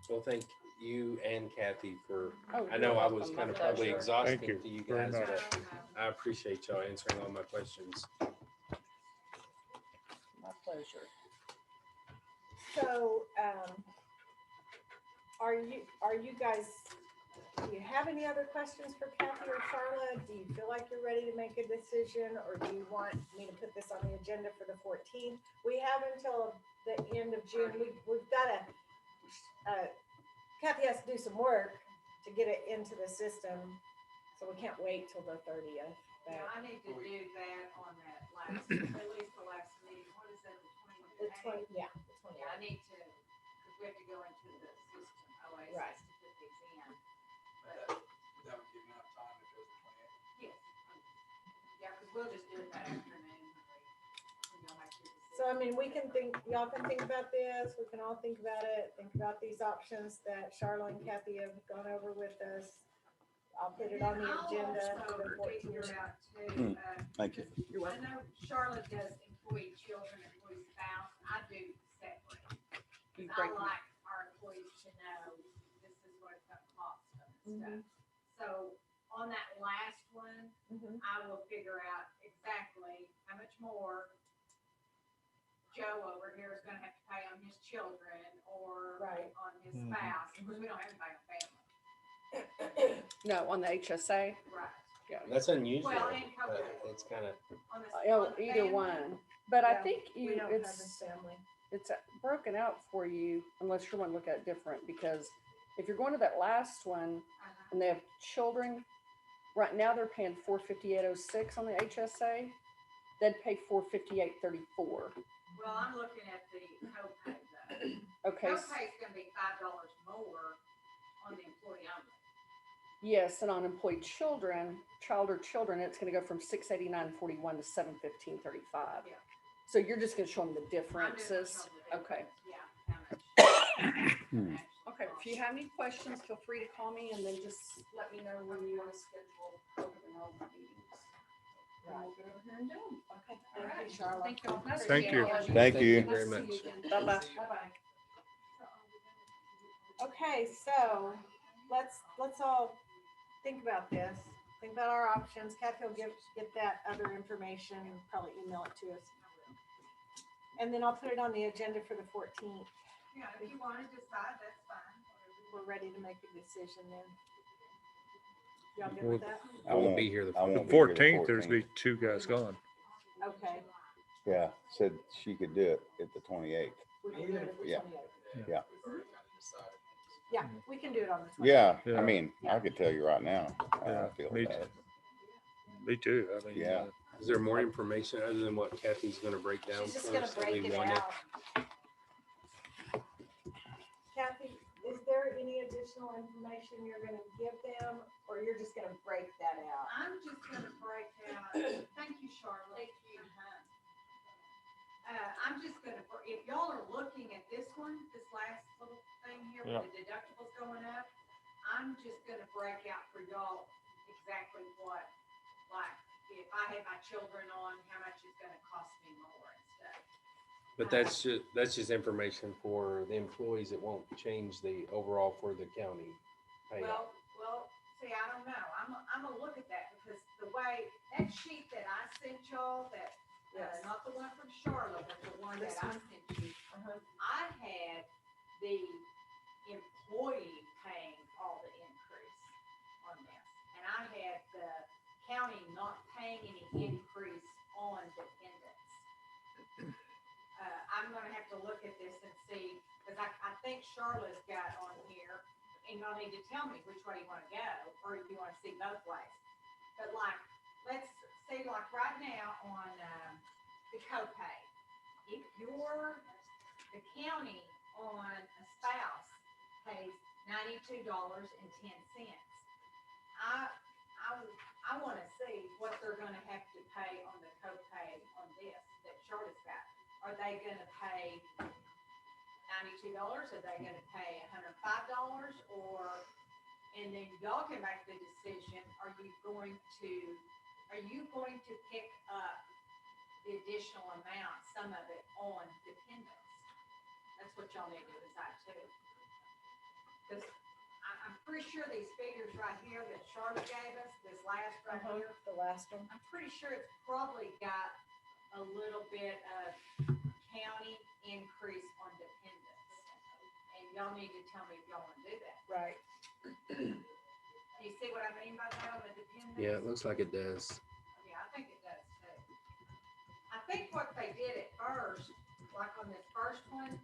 [SPEAKER 5] Well, thank you and Kathy for,
[SPEAKER 2] Oh,
[SPEAKER 5] I know
[SPEAKER 2] you're
[SPEAKER 5] I was
[SPEAKER 2] welcome.
[SPEAKER 5] kind
[SPEAKER 2] My
[SPEAKER 5] of probably
[SPEAKER 2] pleasure.
[SPEAKER 5] exhausting
[SPEAKER 6] Thank you
[SPEAKER 5] to you
[SPEAKER 6] very
[SPEAKER 5] guys,
[SPEAKER 6] much.
[SPEAKER 5] but I appreciate y'all answering all my questions.
[SPEAKER 2] My pleasure.
[SPEAKER 1] So, are you guys, do you have any other questions for Kathy or Charlotte? Do you feel like you're ready to make a decision, or do you want me to put this on the agenda for the 14th? We have until the end of June. We've got to, Kathy has to do some work to get it into the system, so we can't wait till the 30th.
[SPEAKER 7] Yeah,
[SPEAKER 1] But
[SPEAKER 7] I need to do that on that last, at least the last meeting, what is that,
[SPEAKER 1] the
[SPEAKER 7] the 20th?
[SPEAKER 1] 20, yeah, the 20th.
[SPEAKER 7] Yeah, I need to, because we have to go into the system,
[SPEAKER 1] Right.
[SPEAKER 7] OASIS to put these in. But,
[SPEAKER 8] that would give enough time if it was the 28th.
[SPEAKER 7] yes, yeah, because we'll just do it that afternoon. And y'all make your decision.
[SPEAKER 1] So, I mean, we can think, y'all can think about this, we can all think about it, think about these options that Charlotte and Kathy have gone over with us. I'll put it on the agenda for the
[SPEAKER 7] I'll also figure
[SPEAKER 1] 14th.
[SPEAKER 7] out too,
[SPEAKER 3] Thank you.
[SPEAKER 2] You're
[SPEAKER 7] I
[SPEAKER 2] welcome.
[SPEAKER 7] know Charlotte does employee children, employee spouse, I do separate.
[SPEAKER 2] You
[SPEAKER 7] I
[SPEAKER 2] break
[SPEAKER 7] like our employees to know this is what it's gonna cost them and stuff. So on that last one,
[SPEAKER 1] Mhm.
[SPEAKER 7] I will figure out exactly how much more Joe over here is gonna have to pay on his children or
[SPEAKER 1] Right.
[SPEAKER 7] on his
[SPEAKER 6] Mhm.
[SPEAKER 7] spouse, because we don't have anybody on family.
[SPEAKER 2] No, on the HSA.
[SPEAKER 7] Right.
[SPEAKER 2] Yeah.
[SPEAKER 5] That's unusual.
[SPEAKER 7] Well, and
[SPEAKER 5] but
[SPEAKER 7] Copay.
[SPEAKER 5] it's kind of,
[SPEAKER 7] On the-
[SPEAKER 2] Oh,
[SPEAKER 7] on the
[SPEAKER 2] either
[SPEAKER 7] family,
[SPEAKER 2] one. But I
[SPEAKER 1] Yeah,
[SPEAKER 2] think
[SPEAKER 1] We
[SPEAKER 2] you,
[SPEAKER 1] don't have a
[SPEAKER 2] it's
[SPEAKER 1] family.
[SPEAKER 2] broken out for you unless you want to look at it different, because if you're going to that last one
[SPEAKER 7] uh-huh.
[SPEAKER 2] and they have children, right now they're paying $458.06 on the HSA. They'd pay $458.34.
[SPEAKER 7] Well, I'm looking at the copay though.
[SPEAKER 2] Okay.
[SPEAKER 7] Copay's gonna be $5 more on the employee only.
[SPEAKER 2] Yes, and on employed children, child or children, it's going to go from $689.41 to $715.35.
[SPEAKER 7] Yeah.
[SPEAKER 2] So you're just going to show them the
[SPEAKER 7] I'm just gonna
[SPEAKER 2] differences.
[SPEAKER 7] show them the
[SPEAKER 2] Okay.
[SPEAKER 7] difference, Yeah. How much
[SPEAKER 3] Hmm.
[SPEAKER 7] it actually
[SPEAKER 2] Okay. If you
[SPEAKER 7] costs.
[SPEAKER 2] have any questions, feel free to call me and then just let me know when you want to schedule open enrollment meetings. And we'll go over here and do them. Okay.
[SPEAKER 1] Thank you, Charlotte.
[SPEAKER 2] Thank you all. Nice to
[SPEAKER 6] Thank
[SPEAKER 2] meet
[SPEAKER 6] you.
[SPEAKER 2] all of
[SPEAKER 3] Thank you.
[SPEAKER 2] Nice
[SPEAKER 5] very
[SPEAKER 2] to see
[SPEAKER 5] much.
[SPEAKER 2] you again. Bye-bye. Bye-bye.
[SPEAKER 1] Okay, so let's all think about this. think about our options. Kathy will get that other information, and probably email it to us. And then I'll put it on the agenda for the 14th.
[SPEAKER 7] Yeah, if you wanna decide, that's fine.
[SPEAKER 1] We're ready to make a decision then. Y'all good with that?
[SPEAKER 5] I won't be here
[SPEAKER 3] I won't
[SPEAKER 6] The
[SPEAKER 3] be here
[SPEAKER 6] 14th, there's be 2 guys gone.
[SPEAKER 1] Okay.
[SPEAKER 3] Yeah, said she could do it at the 28th.
[SPEAKER 1] We can do it at the
[SPEAKER 3] Yeah.
[SPEAKER 1] 28th.
[SPEAKER 3] Yeah.
[SPEAKER 1] Yeah, we can do it on the 28th.
[SPEAKER 3] Yeah,
[SPEAKER 6] Yeah.
[SPEAKER 3] I mean, I could tell you right now, how
[SPEAKER 6] Yeah,
[SPEAKER 3] I feel
[SPEAKER 6] me
[SPEAKER 3] about it.
[SPEAKER 6] Me too. I mean,
[SPEAKER 3] Yeah.
[SPEAKER 5] Is there more information other than what Kathy's gonna break down?
[SPEAKER 1] She's just
[SPEAKER 5] for
[SPEAKER 1] gonna
[SPEAKER 5] us that
[SPEAKER 1] break
[SPEAKER 5] we
[SPEAKER 1] it
[SPEAKER 5] wanted?
[SPEAKER 1] out. Kathy, is there any additional information you're gonna give them, or you're just gonna break that out?
[SPEAKER 7] I'm just gonna break out, thank you, Charlotte. Thank you. I'm just gonna, if y'all are looking at this one, this last little thing here
[SPEAKER 4] Yeah.
[SPEAKER 7] with the deductibles going up, I'm just gonna break out for y'all exactly what, like, if I had my children on, how much it's gonna cost me more and stuff.
[SPEAKER 5] But that's just information for the employees. It won't change the overall for the county payout.
[SPEAKER 7] Well, see, I don't know. I'm gonna look at that because the way, that sheet that I sent y'all, that,
[SPEAKER 1] Yes.
[SPEAKER 7] not the one from Charlotte, but the one
[SPEAKER 1] This
[SPEAKER 7] that I
[SPEAKER 1] one?
[SPEAKER 7] sent you,
[SPEAKER 1] Uh-huh.
[SPEAKER 7] I had the employee paying all the increase on this. And I had the county not paying any increase on dependents. I'm gonna have to look at this and see, cause I think Charlotte's got on here, and y'all need to tell me which way you wanna go, or if you wanna see both ways. But like, let's say like right now on, the copay, if the county on a spouse pays $92.10. I wanna see what they're gonna have to pay on the copay on this that Charlotte's got. Are they gonna pay $92? Are they gonna pay $105? And then y'all can make the decision, are you going to pick up the additional amount, some of it on dependents? That's what y'all need to decide too. Cause I'm pretty sure these figures right here that Charlotte gave us, this last right
[SPEAKER 1] Uh-huh.
[SPEAKER 7] here,
[SPEAKER 1] The last one.
[SPEAKER 7] I'm pretty sure it's probably got a little bit of county increase on dependents. And y'all need to tell me if y'all wanna do that.
[SPEAKER 1] Right.
[SPEAKER 7] You see what I mean by that on the dependents?
[SPEAKER 5] Yeah, it looks like it does.
[SPEAKER 7] Yeah, I think it does too. I think what they did at first, like on this first one,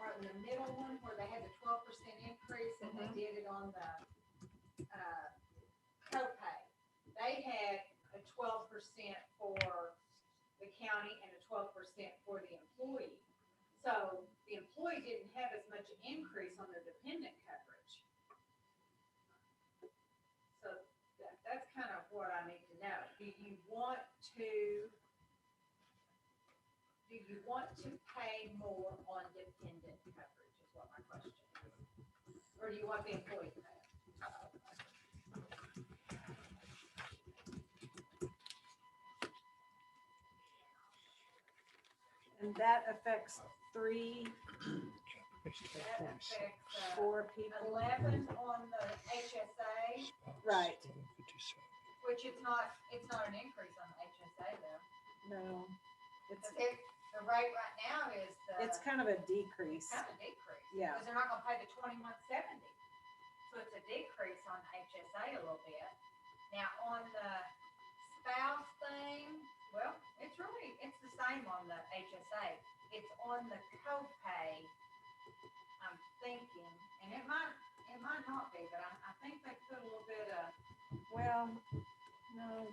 [SPEAKER 7] or in the middle one, where they had the 12% increase and they did it on the, copay. They had a 12% for the county and a 12% for the employee. So the employee didn't have as much increase on their dependent coverage. So that's kind of what I need to know. Do you want to pay more on dependent coverage is what my question is. Or do you want the employee to pay it?
[SPEAKER 1] And that affects three,
[SPEAKER 7] That affects,
[SPEAKER 1] 4 people.
[SPEAKER 7] 11 on the HSA,
[SPEAKER 1] Right.
[SPEAKER 7] which it's not an increase on the HSA though.
[SPEAKER 1] No,
[SPEAKER 7] The rate right now is
[SPEAKER 1] it's kind of a decrease.
[SPEAKER 7] kind of a decrease.
[SPEAKER 1] Yeah.
[SPEAKER 7] Because they're not gonna pay the 21.70. So it's a decrease on HSA a little bit. Now, on the spouse thing, well, it's the same on the HSA. It's on the copay, I'm thinking, and it might not be, but I think they put a little bit of,
[SPEAKER 1] Well, no,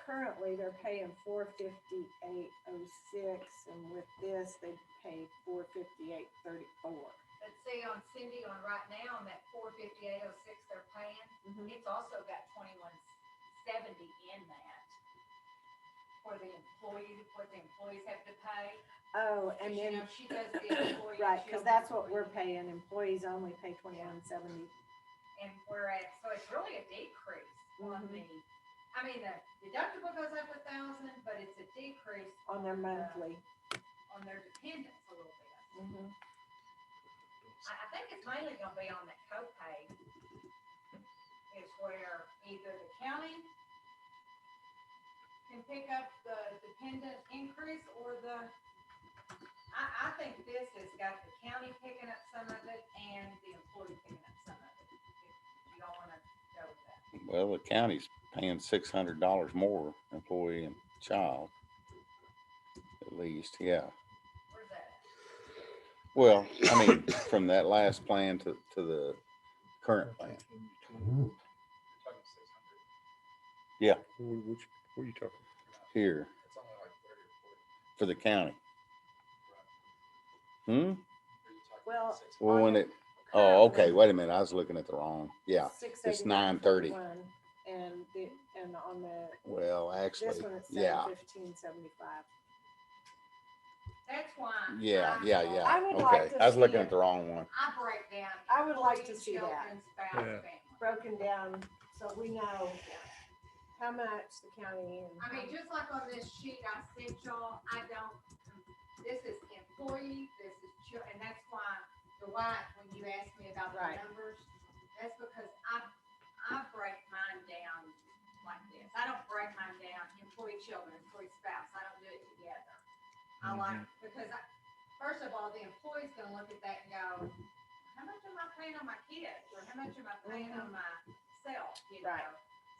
[SPEAKER 1] currently they're paying $458.06, and with this, they pay $458.34.
[SPEAKER 7] let's see, on Cindy, on right now, on that 458.06 they're paying, it's also got 21.70 in that. For the employees, what the employees have to pay.
[SPEAKER 1] Oh,
[SPEAKER 7] 'Cause,
[SPEAKER 1] and
[SPEAKER 7] you
[SPEAKER 1] then,
[SPEAKER 7] know, she does the employee.
[SPEAKER 1] right, because
[SPEAKER 7] children
[SPEAKER 1] that's what
[SPEAKER 7] for
[SPEAKER 1] we're
[SPEAKER 7] you.
[SPEAKER 1] paying. Employees only pay $21.70.
[SPEAKER 7] And whereas, so it's really a decrease on the, I mean, the deductible goes up 1,000, but it's a decrease.
[SPEAKER 1] On their monthly.
[SPEAKER 7] On their dependents a little bit. I think it's mainly gonna be on that copay. where either the county can pick up the dependent increase or I think this has got the county picking up some of it and the employee picking up some of it. If y'all wanna go with that.
[SPEAKER 3] Well, the county's paying $600 more employee and child. At least, yeah.
[SPEAKER 7] Where's that at?
[SPEAKER 3] Well, I mean, from that last plan to the current plan.
[SPEAKER 8] You're talking 600.
[SPEAKER 3] Yeah,
[SPEAKER 6] Which, what are you talking?
[SPEAKER 3] here
[SPEAKER 8] It's only like 30 or 40.
[SPEAKER 3] for the county.
[SPEAKER 8] Right.
[SPEAKER 3] Hmm?
[SPEAKER 8] Are you talking
[SPEAKER 1] Well,
[SPEAKER 8] 600?
[SPEAKER 3] Well, when it, oh, okay, wait a minute. I was looking at the wrong. Yeah, it's 9:30.
[SPEAKER 1] And on the,
[SPEAKER 3] Well,
[SPEAKER 1] this
[SPEAKER 3] actually,
[SPEAKER 1] one it's
[SPEAKER 3] yeah,
[SPEAKER 1] 1575.
[SPEAKER 7] That's why.
[SPEAKER 3] yeah.
[SPEAKER 1] I would
[SPEAKER 3] Okay,
[SPEAKER 1] like to
[SPEAKER 3] I was
[SPEAKER 1] see
[SPEAKER 3] looking
[SPEAKER 1] it.
[SPEAKER 3] at the wrong one.
[SPEAKER 7] I break down.
[SPEAKER 1] I would like to
[SPEAKER 7] employee,
[SPEAKER 1] see that.
[SPEAKER 7] children, spouse,
[SPEAKER 6] Yeah.
[SPEAKER 7] family.
[SPEAKER 1] Broken down so we know how much the county and.
[SPEAKER 7] I mean, just like on this sheet I sent y'all, this is employee, this is and that's why, when you asked me about the
[SPEAKER 1] Right.
[SPEAKER 7] numbers, that's because I break mine down like this. I don't break mine down employee, children, employee, spouse. I don't do it together. I like, because first of all, the employee's gonna look at that and go, how much am I paying on my kids? Or how much am I paying on myself, you know?
[SPEAKER 1] Right.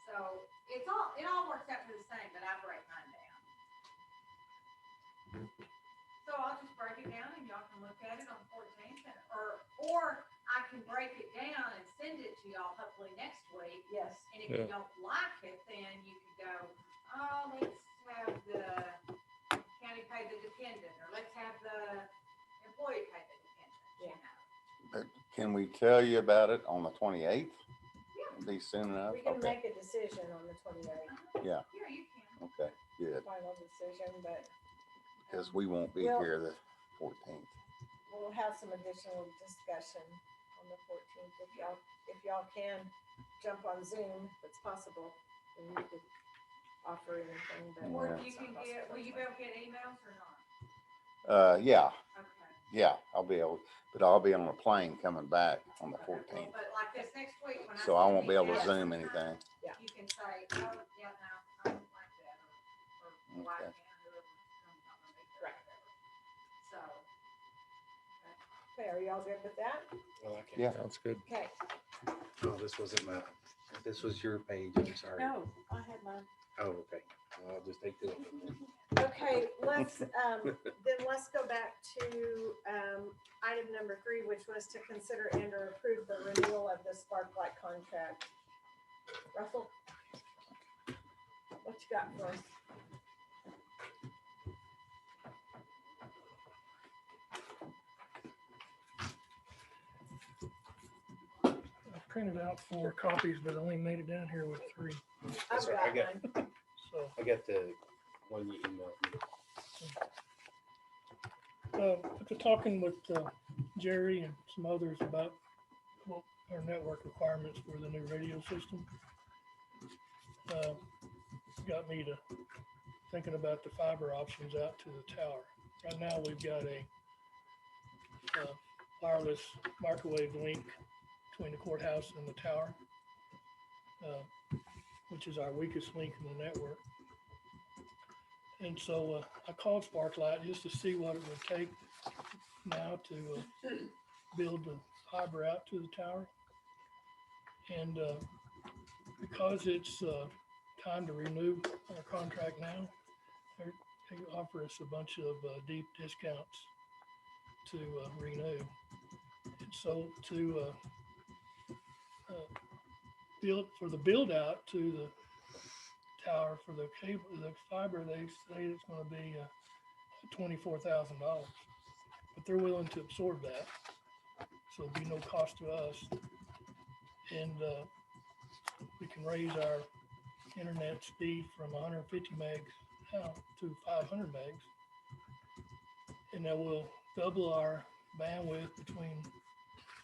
[SPEAKER 7] So it all works out to the same, but I break mine down. So I'll just break it down and y'all can look at it on 14th or I can break it down and send it to y'all hopefully next week.
[SPEAKER 1] Yes.
[SPEAKER 7] And if you
[SPEAKER 6] Yeah.
[SPEAKER 7] don't like it, then you could go, oh, let's have the county pay the dependent, or let's have the employee pay the dependent, you know.
[SPEAKER 3] But can we tell you about it on the 28th? Be soon enough?
[SPEAKER 1] We can
[SPEAKER 3] Okay,
[SPEAKER 1] make a decision on the 28th,
[SPEAKER 3] yeah,
[SPEAKER 7] Yeah, you can.
[SPEAKER 3] okay, good.
[SPEAKER 1] final decision, but
[SPEAKER 3] Because we won't be
[SPEAKER 1] Well-
[SPEAKER 3] here the 14th.
[SPEAKER 1] we'll have some additional discussion on the 14th. If y'all can jump on Zoom, if it's possible, then you could offer anything, but.
[SPEAKER 7] Or
[SPEAKER 3] Yeah.
[SPEAKER 7] if you can get, will you be able to get emails or not?
[SPEAKER 3] Yeah,
[SPEAKER 7] Okay.
[SPEAKER 3] yeah, I'll be able, but I'll be on a plane coming back on the
[SPEAKER 7] Okay, well,
[SPEAKER 3] 14th.
[SPEAKER 7] but like this next week, when I.
[SPEAKER 3] So I
[SPEAKER 7] send
[SPEAKER 3] won't be able to
[SPEAKER 7] emails,
[SPEAKER 3] Zoom anything.
[SPEAKER 7] You can say, oh, yeah, no, I don't like that, or why
[SPEAKER 3] Okay.
[SPEAKER 7] can't, whoever's not gonna be there,
[SPEAKER 1] Right.
[SPEAKER 7] whatever. So.
[SPEAKER 1] Okay, are y'all good with that?
[SPEAKER 5] Well, I can't.
[SPEAKER 3] Yeah.
[SPEAKER 6] Sounds good.
[SPEAKER 1] Okay.
[SPEAKER 5] Oh, this wasn't my, this was your page, I'm sorry.
[SPEAKER 1] No, I had mine.
[SPEAKER 5] Oh, okay. Well, I'll just take this.
[SPEAKER 1] Okay, let's go back to, item number 3, which was to consider and or approve the renewal of the Sparklight contract. Russell? What you got for us?
[SPEAKER 10] I printed out 4 copies, but only made it down here with 3.
[SPEAKER 1] I've
[SPEAKER 5] That's all right, I
[SPEAKER 1] got
[SPEAKER 5] got-
[SPEAKER 1] mine.
[SPEAKER 10] So,
[SPEAKER 5] I got the one you emailed me.
[SPEAKER 10] after talking with Jerry and some others about what our network requirements for the new radio system, got me to thinking about the fiber options out to the tower. Right now, we've got a wireless microwave link between the courthouse and the tower, which is our weakest link in the network. And so I called Sparklight just to see what it would take now to build the fiber out to the tower. And because it's time to renew our contract now, they offer us a bunch of deep discounts to renew. And so to build out to the tower for the cable, the fiber, they say it's going to be $24,000, but they're willing to absorb that, so it'll be no cost to us, and we can raise our internet speed from 150 megs now to 500 megs, and that will double our bandwidth between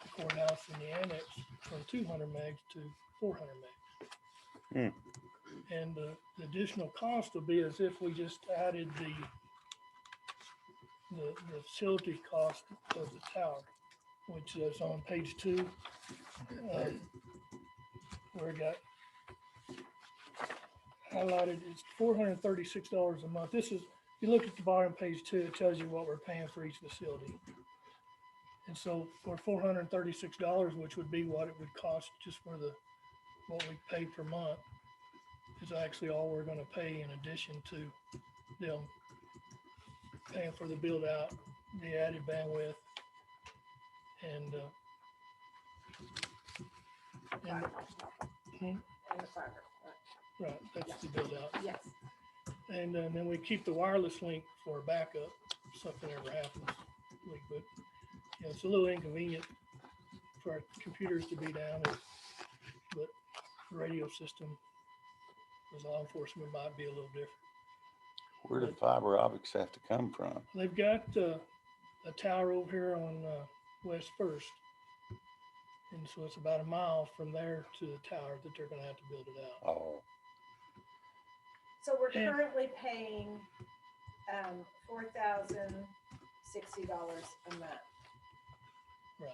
[SPEAKER 10] the courthouse and the annex from 200 megs to 400 megs. And the additional cost will be as if we just added the facility cost of the tower, which is on page 2. where it got highlighted, it's $436 a month. This is, if you look at the bottom page 2, it tells you what we're paying for each facility. And so for $436, which would be what it would cost just for what we pay per month, is actually all we're gonna pay in addition to them paying for the build out, the added bandwidth, and
[SPEAKER 1] And the fiber,
[SPEAKER 10] right, that's the build out.
[SPEAKER 1] yes.
[SPEAKER 10] And then we keep the wireless link for backup, if something ever happens. But, you know, it's a little inconvenient for our computers to be down, but the radio system as law enforcement might be a little different.
[SPEAKER 3] Where do fiber optics have to come from?
[SPEAKER 10] They've got a tower over here on West First. And so it's about a mile from there to the tower that they're gonna have to build it out.
[SPEAKER 3] Oh,
[SPEAKER 1] So we're
[SPEAKER 10] And-
[SPEAKER 1] currently paying $4,060 a month,
[SPEAKER 10] Right.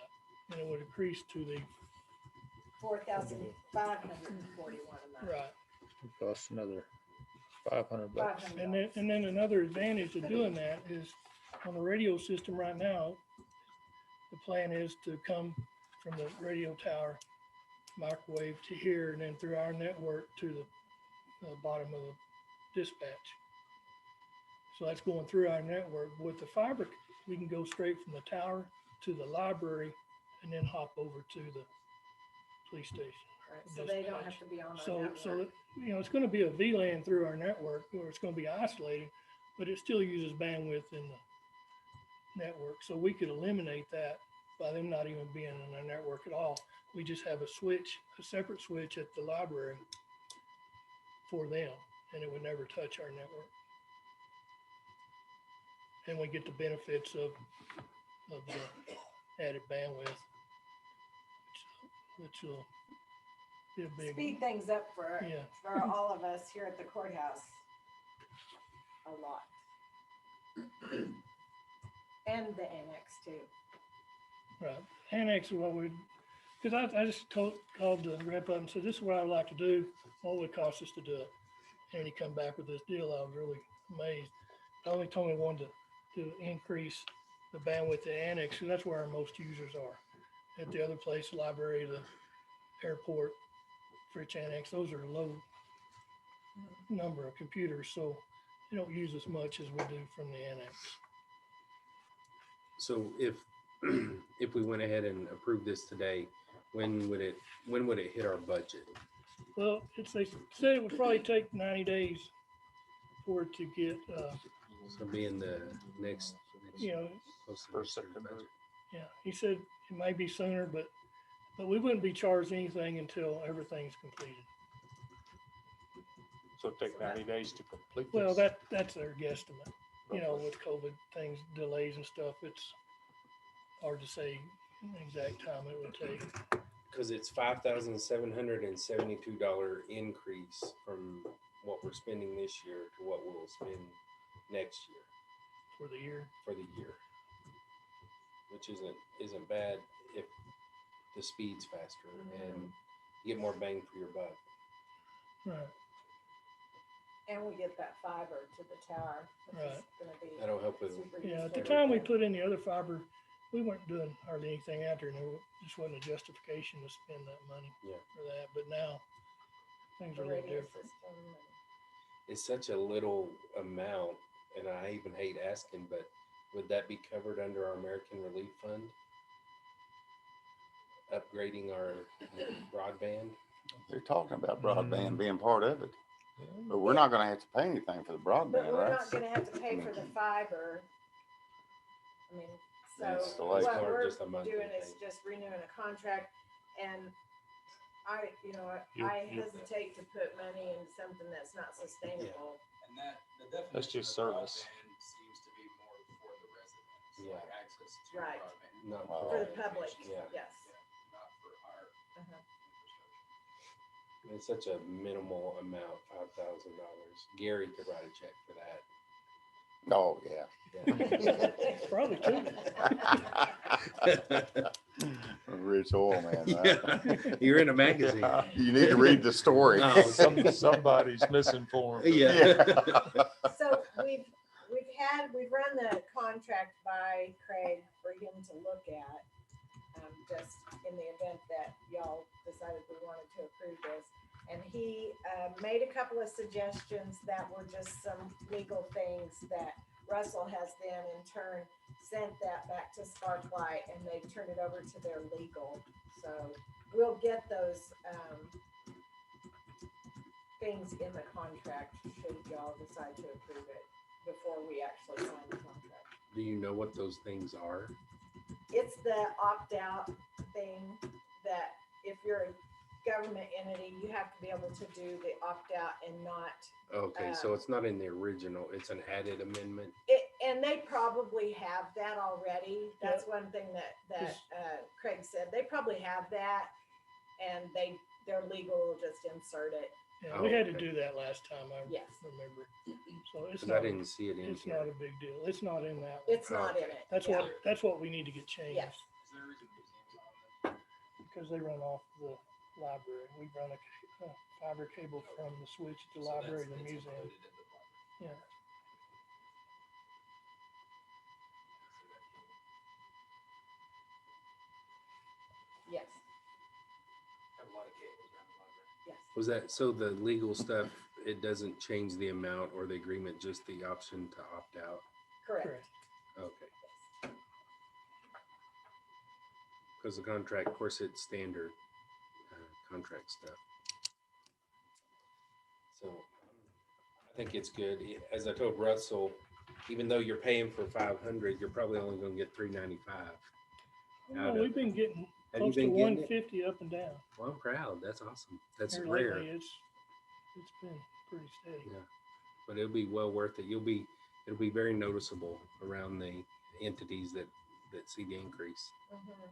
[SPEAKER 10] And it would increase to the,
[SPEAKER 1] $4,541 a month.
[SPEAKER 10] right.
[SPEAKER 6] It costs another $500.
[SPEAKER 1] $500.
[SPEAKER 10] And then another advantage of doing that is on the radio system right now, the plan is to come from the radio tower, microwave to here, and then through our network to the bottom of the dispatch. So that's going through our network. With the fiber, we can go straight from the tower to the library and then hop over to the police station.
[SPEAKER 1] Right, so they don't have to be on our
[SPEAKER 10] So,
[SPEAKER 1] network.
[SPEAKER 10] you know, it's gonna be a VLAN through our network, or it's gonna be isolated, but it still uses bandwidth in the network. So we could eliminate that by them not even being in our network at all. We just have a separate switch at the library for them, and it would never touch our network. And we get the benefits of the added bandwidth, which will be a big,
[SPEAKER 1] Speed things up for
[SPEAKER 10] yeah.
[SPEAKER 1] all of us here at the courthouse a lot. And the annex too.
[SPEAKER 10] Right. Annex is what we, because I just called the rep up and said, this is what I would like to do. What would it cost us to do it? And he come back with this deal. I was really amazed. I only told me wanted to increase the bandwidth at annex, because that's where our most users are. At the other place, the library, the airport, Fritz Annex, those are low number of computers, so they don't use as much as we do from the annex.
[SPEAKER 5] So if we went ahead and approved this today, when would it hit our budget?
[SPEAKER 10] Well, they said it would probably take 90 days for it to get,
[SPEAKER 5] So being the next,
[SPEAKER 10] you know,
[SPEAKER 5] close to
[SPEAKER 6] First
[SPEAKER 5] next year's
[SPEAKER 6] September.
[SPEAKER 5] budget.
[SPEAKER 10] yeah, he said it may be sooner, but we wouldn't be charged anything until everything's completed.
[SPEAKER 6] So take 90 days to complete this.
[SPEAKER 10] Well, that's their guesstimate. You know, with COVID things, delays and stuff, it's hard to say the exact time it would take.
[SPEAKER 5] Cause it's $5,772 increase from what we're spending this year to what we'll spend next year
[SPEAKER 10] For the year.
[SPEAKER 5] for the year. Which isn't bad if the speed's faster and you get more bang for your buck.
[SPEAKER 10] Right.
[SPEAKER 1] And we get that fiber to the tower, which is
[SPEAKER 10] Right.
[SPEAKER 1] gonna be
[SPEAKER 5] That'll help with,
[SPEAKER 1] super
[SPEAKER 10] Yeah, at
[SPEAKER 1] useful.
[SPEAKER 10] the time we put in the other fiber, we weren't doing hardly anything out there, and there just wasn't a justification to spend that money
[SPEAKER 5] Yeah.
[SPEAKER 10] for that. But now things
[SPEAKER 1] The
[SPEAKER 10] are a little
[SPEAKER 1] radio
[SPEAKER 10] different.
[SPEAKER 1] system and-
[SPEAKER 5] it's such a little amount, and I even hate asking, but would that be covered under our American Relief Fund? Upgrading our broadband?
[SPEAKER 3] they're talking about broadband being part of it, but we're
[SPEAKER 1] Yeah.
[SPEAKER 3] not gonna have to pay anything for the
[SPEAKER 1] But
[SPEAKER 3] broadband,
[SPEAKER 1] we're
[SPEAKER 3] right?
[SPEAKER 1] not gonna have to pay for the fiber. I mean, so
[SPEAKER 3] Installation.
[SPEAKER 1] what
[SPEAKER 5] Or
[SPEAKER 1] we're
[SPEAKER 5] just a monthly
[SPEAKER 1] doing is
[SPEAKER 5] thing.
[SPEAKER 1] just renewing a contract, and I
[SPEAKER 6] You-
[SPEAKER 1] hesitate to put money into something that's not sustainable.
[SPEAKER 8] And that, the definition
[SPEAKER 6] That's just
[SPEAKER 8] of
[SPEAKER 6] service.
[SPEAKER 8] broadband seems to be more for the residents,
[SPEAKER 5] Yeah.
[SPEAKER 8] like access to
[SPEAKER 1] Right.
[SPEAKER 8] broadband.
[SPEAKER 5] Not
[SPEAKER 3] Wow.
[SPEAKER 1] For
[SPEAKER 5] for,
[SPEAKER 1] the public,
[SPEAKER 5] Yeah.
[SPEAKER 1] yes.
[SPEAKER 8] Not for our
[SPEAKER 1] Uh-huh.
[SPEAKER 8] infrastructure.
[SPEAKER 5] it's such a minimal amount, $5,000. Gary could write a check for that.
[SPEAKER 3] Oh, yeah.
[SPEAKER 5] Yeah.
[SPEAKER 10] Probably too.
[SPEAKER 3] Rich oil man,
[SPEAKER 5] Yeah,
[SPEAKER 3] right?
[SPEAKER 5] you're in a magazine.
[SPEAKER 3] You need to read the story.
[SPEAKER 5] Oh,
[SPEAKER 6] Somebody's misinformed.
[SPEAKER 5] Yeah.
[SPEAKER 1] So we've run the contract by Craig for him to look at, just in the event that y'all decided we wanted to approve this. And he, made a couple of suggestions that were just some legal things that Russell has then in turn sent that back to Sparklight and they've turned it over to their legal. So we'll get those, things in the contract should y'all decide to approve it before we actually sign the contract.
[SPEAKER 5] Do you know what those things are?
[SPEAKER 1] It's the opt-out thing that if you're a government entity, you have to be able to do the opt-out and not,
[SPEAKER 5] Okay, so it's not in the original, it's an added amendment.
[SPEAKER 1] and they probably have that already. That's one thing that Craig said. They probably have that and their legal will just insert it.
[SPEAKER 10] Yeah,
[SPEAKER 5] Oh,
[SPEAKER 10] we had to
[SPEAKER 5] okay.
[SPEAKER 10] do that last time, I
[SPEAKER 1] Yes.
[SPEAKER 10] remember. So it's
[SPEAKER 5] 'Cause I
[SPEAKER 10] not,
[SPEAKER 5] didn't see it in
[SPEAKER 10] it's
[SPEAKER 5] here.
[SPEAKER 10] not a big deal. It's not in that one.
[SPEAKER 1] It's not in it.
[SPEAKER 10] That's
[SPEAKER 1] yeah.
[SPEAKER 10] what we need to get changed.
[SPEAKER 1] Yes.
[SPEAKER 8] Is there a reason museums on that?
[SPEAKER 10] Because they run off the library. We run a fiber cable from the switch at the
[SPEAKER 8] So
[SPEAKER 10] library to the
[SPEAKER 8] it's
[SPEAKER 10] museum.
[SPEAKER 8] included in the library.
[SPEAKER 10] Yeah.
[SPEAKER 1] Yes.
[SPEAKER 8] Have a lot of cables around the library.
[SPEAKER 1] Yes.
[SPEAKER 5] Was that, so the legal stuff, it doesn't change the amount or the agreement, just the option to opt out?
[SPEAKER 1] Correct.
[SPEAKER 10] Correct.
[SPEAKER 5] Okay. Because the contract, of course, it's standard contract stuff. So I think it's good. As I told Russell, even though you're paying for 500, you're probably only going to get 395.
[SPEAKER 10] Well, we've been getting
[SPEAKER 5] Have you
[SPEAKER 10] close to
[SPEAKER 5] been getting it?
[SPEAKER 10] 150 up and down.
[SPEAKER 5] Well, I'm proud. That's awesome. That's
[SPEAKER 10] Here
[SPEAKER 5] rare.
[SPEAKER 10] lately, it's been pretty steady.
[SPEAKER 5] Yeah, but it'll be well worth it. It'll be very noticeable around the entities that see the increase.
[SPEAKER 1] Mhm.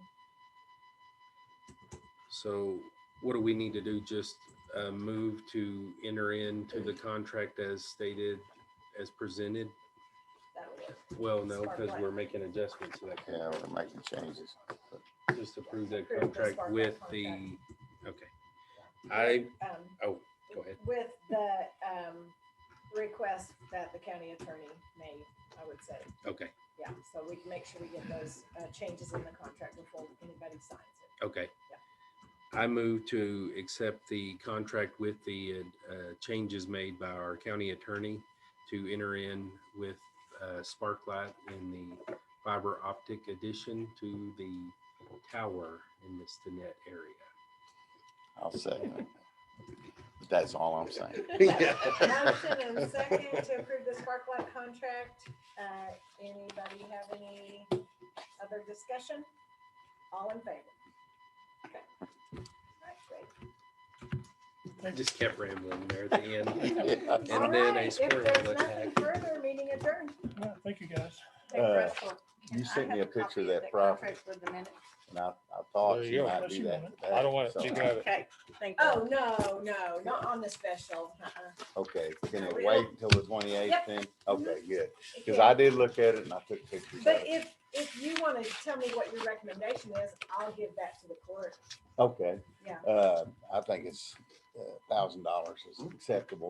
[SPEAKER 5] So what do we need to do? Just move to enter into the contract as stated, as presented?
[SPEAKER 1] That'll work.
[SPEAKER 5] Well, no, because
[SPEAKER 1] Sparklight.
[SPEAKER 5] we're making adjustments to that.
[SPEAKER 3] Yeah, we're making changes.
[SPEAKER 5] Just approve the
[SPEAKER 1] Approve the
[SPEAKER 5] contract
[SPEAKER 1] Sparklight
[SPEAKER 5] with
[SPEAKER 1] contract.
[SPEAKER 5] the, okay. I,
[SPEAKER 1] Um,
[SPEAKER 5] go ahead.
[SPEAKER 1] With the, request that the county attorney made, I would say.
[SPEAKER 5] Okay,
[SPEAKER 1] Yeah, so we can make sure we get those, changes in the contract before anybody signs it.
[SPEAKER 5] okay. I move to accept the contract with the changes made by our county attorney to enter in with Sparklight in the fiber optic addition to the tower in the Stinnett area.
[SPEAKER 3] I'll second it. That's all I'm saying.
[SPEAKER 1] Motion and second to approve the Sparklight contract. Anybody have any other discussion? All in favor? Okay. All right, great.
[SPEAKER 5] I just kept rambling there at the end.
[SPEAKER 3] Yeah.
[SPEAKER 5] And
[SPEAKER 1] All
[SPEAKER 5] then
[SPEAKER 1] right,
[SPEAKER 5] a
[SPEAKER 1] if
[SPEAKER 5] squirrel
[SPEAKER 1] there's nothing
[SPEAKER 5] attack.
[SPEAKER 1] further, meeting adjourned.
[SPEAKER 10] All right, thank you, guys.
[SPEAKER 3] You sent me a picture of that property, and I thought
[SPEAKER 6] There you
[SPEAKER 3] you
[SPEAKER 6] go.
[SPEAKER 3] might
[SPEAKER 10] Unless
[SPEAKER 3] do
[SPEAKER 10] you
[SPEAKER 3] that
[SPEAKER 10] want it.
[SPEAKER 3] today.
[SPEAKER 6] I don't want it.
[SPEAKER 3] so-
[SPEAKER 6] You can have it.
[SPEAKER 2] Okay, thank you.
[SPEAKER 1] Oh, no, not on the special.
[SPEAKER 3] Okay, can it
[SPEAKER 1] We'll-
[SPEAKER 3] wait until the 28th
[SPEAKER 1] Yep.
[SPEAKER 3] then? Okay, good. Because
[SPEAKER 1] Yeah.
[SPEAKER 3] I did look at it and I took pictures of
[SPEAKER 1] But
[SPEAKER 3] it.
[SPEAKER 1] if you want to tell me what your recommendation is, I'll give that to the court.
[SPEAKER 3] Okay.
[SPEAKER 1] Yeah.
[SPEAKER 3] I think it's $1,000 is acceptable.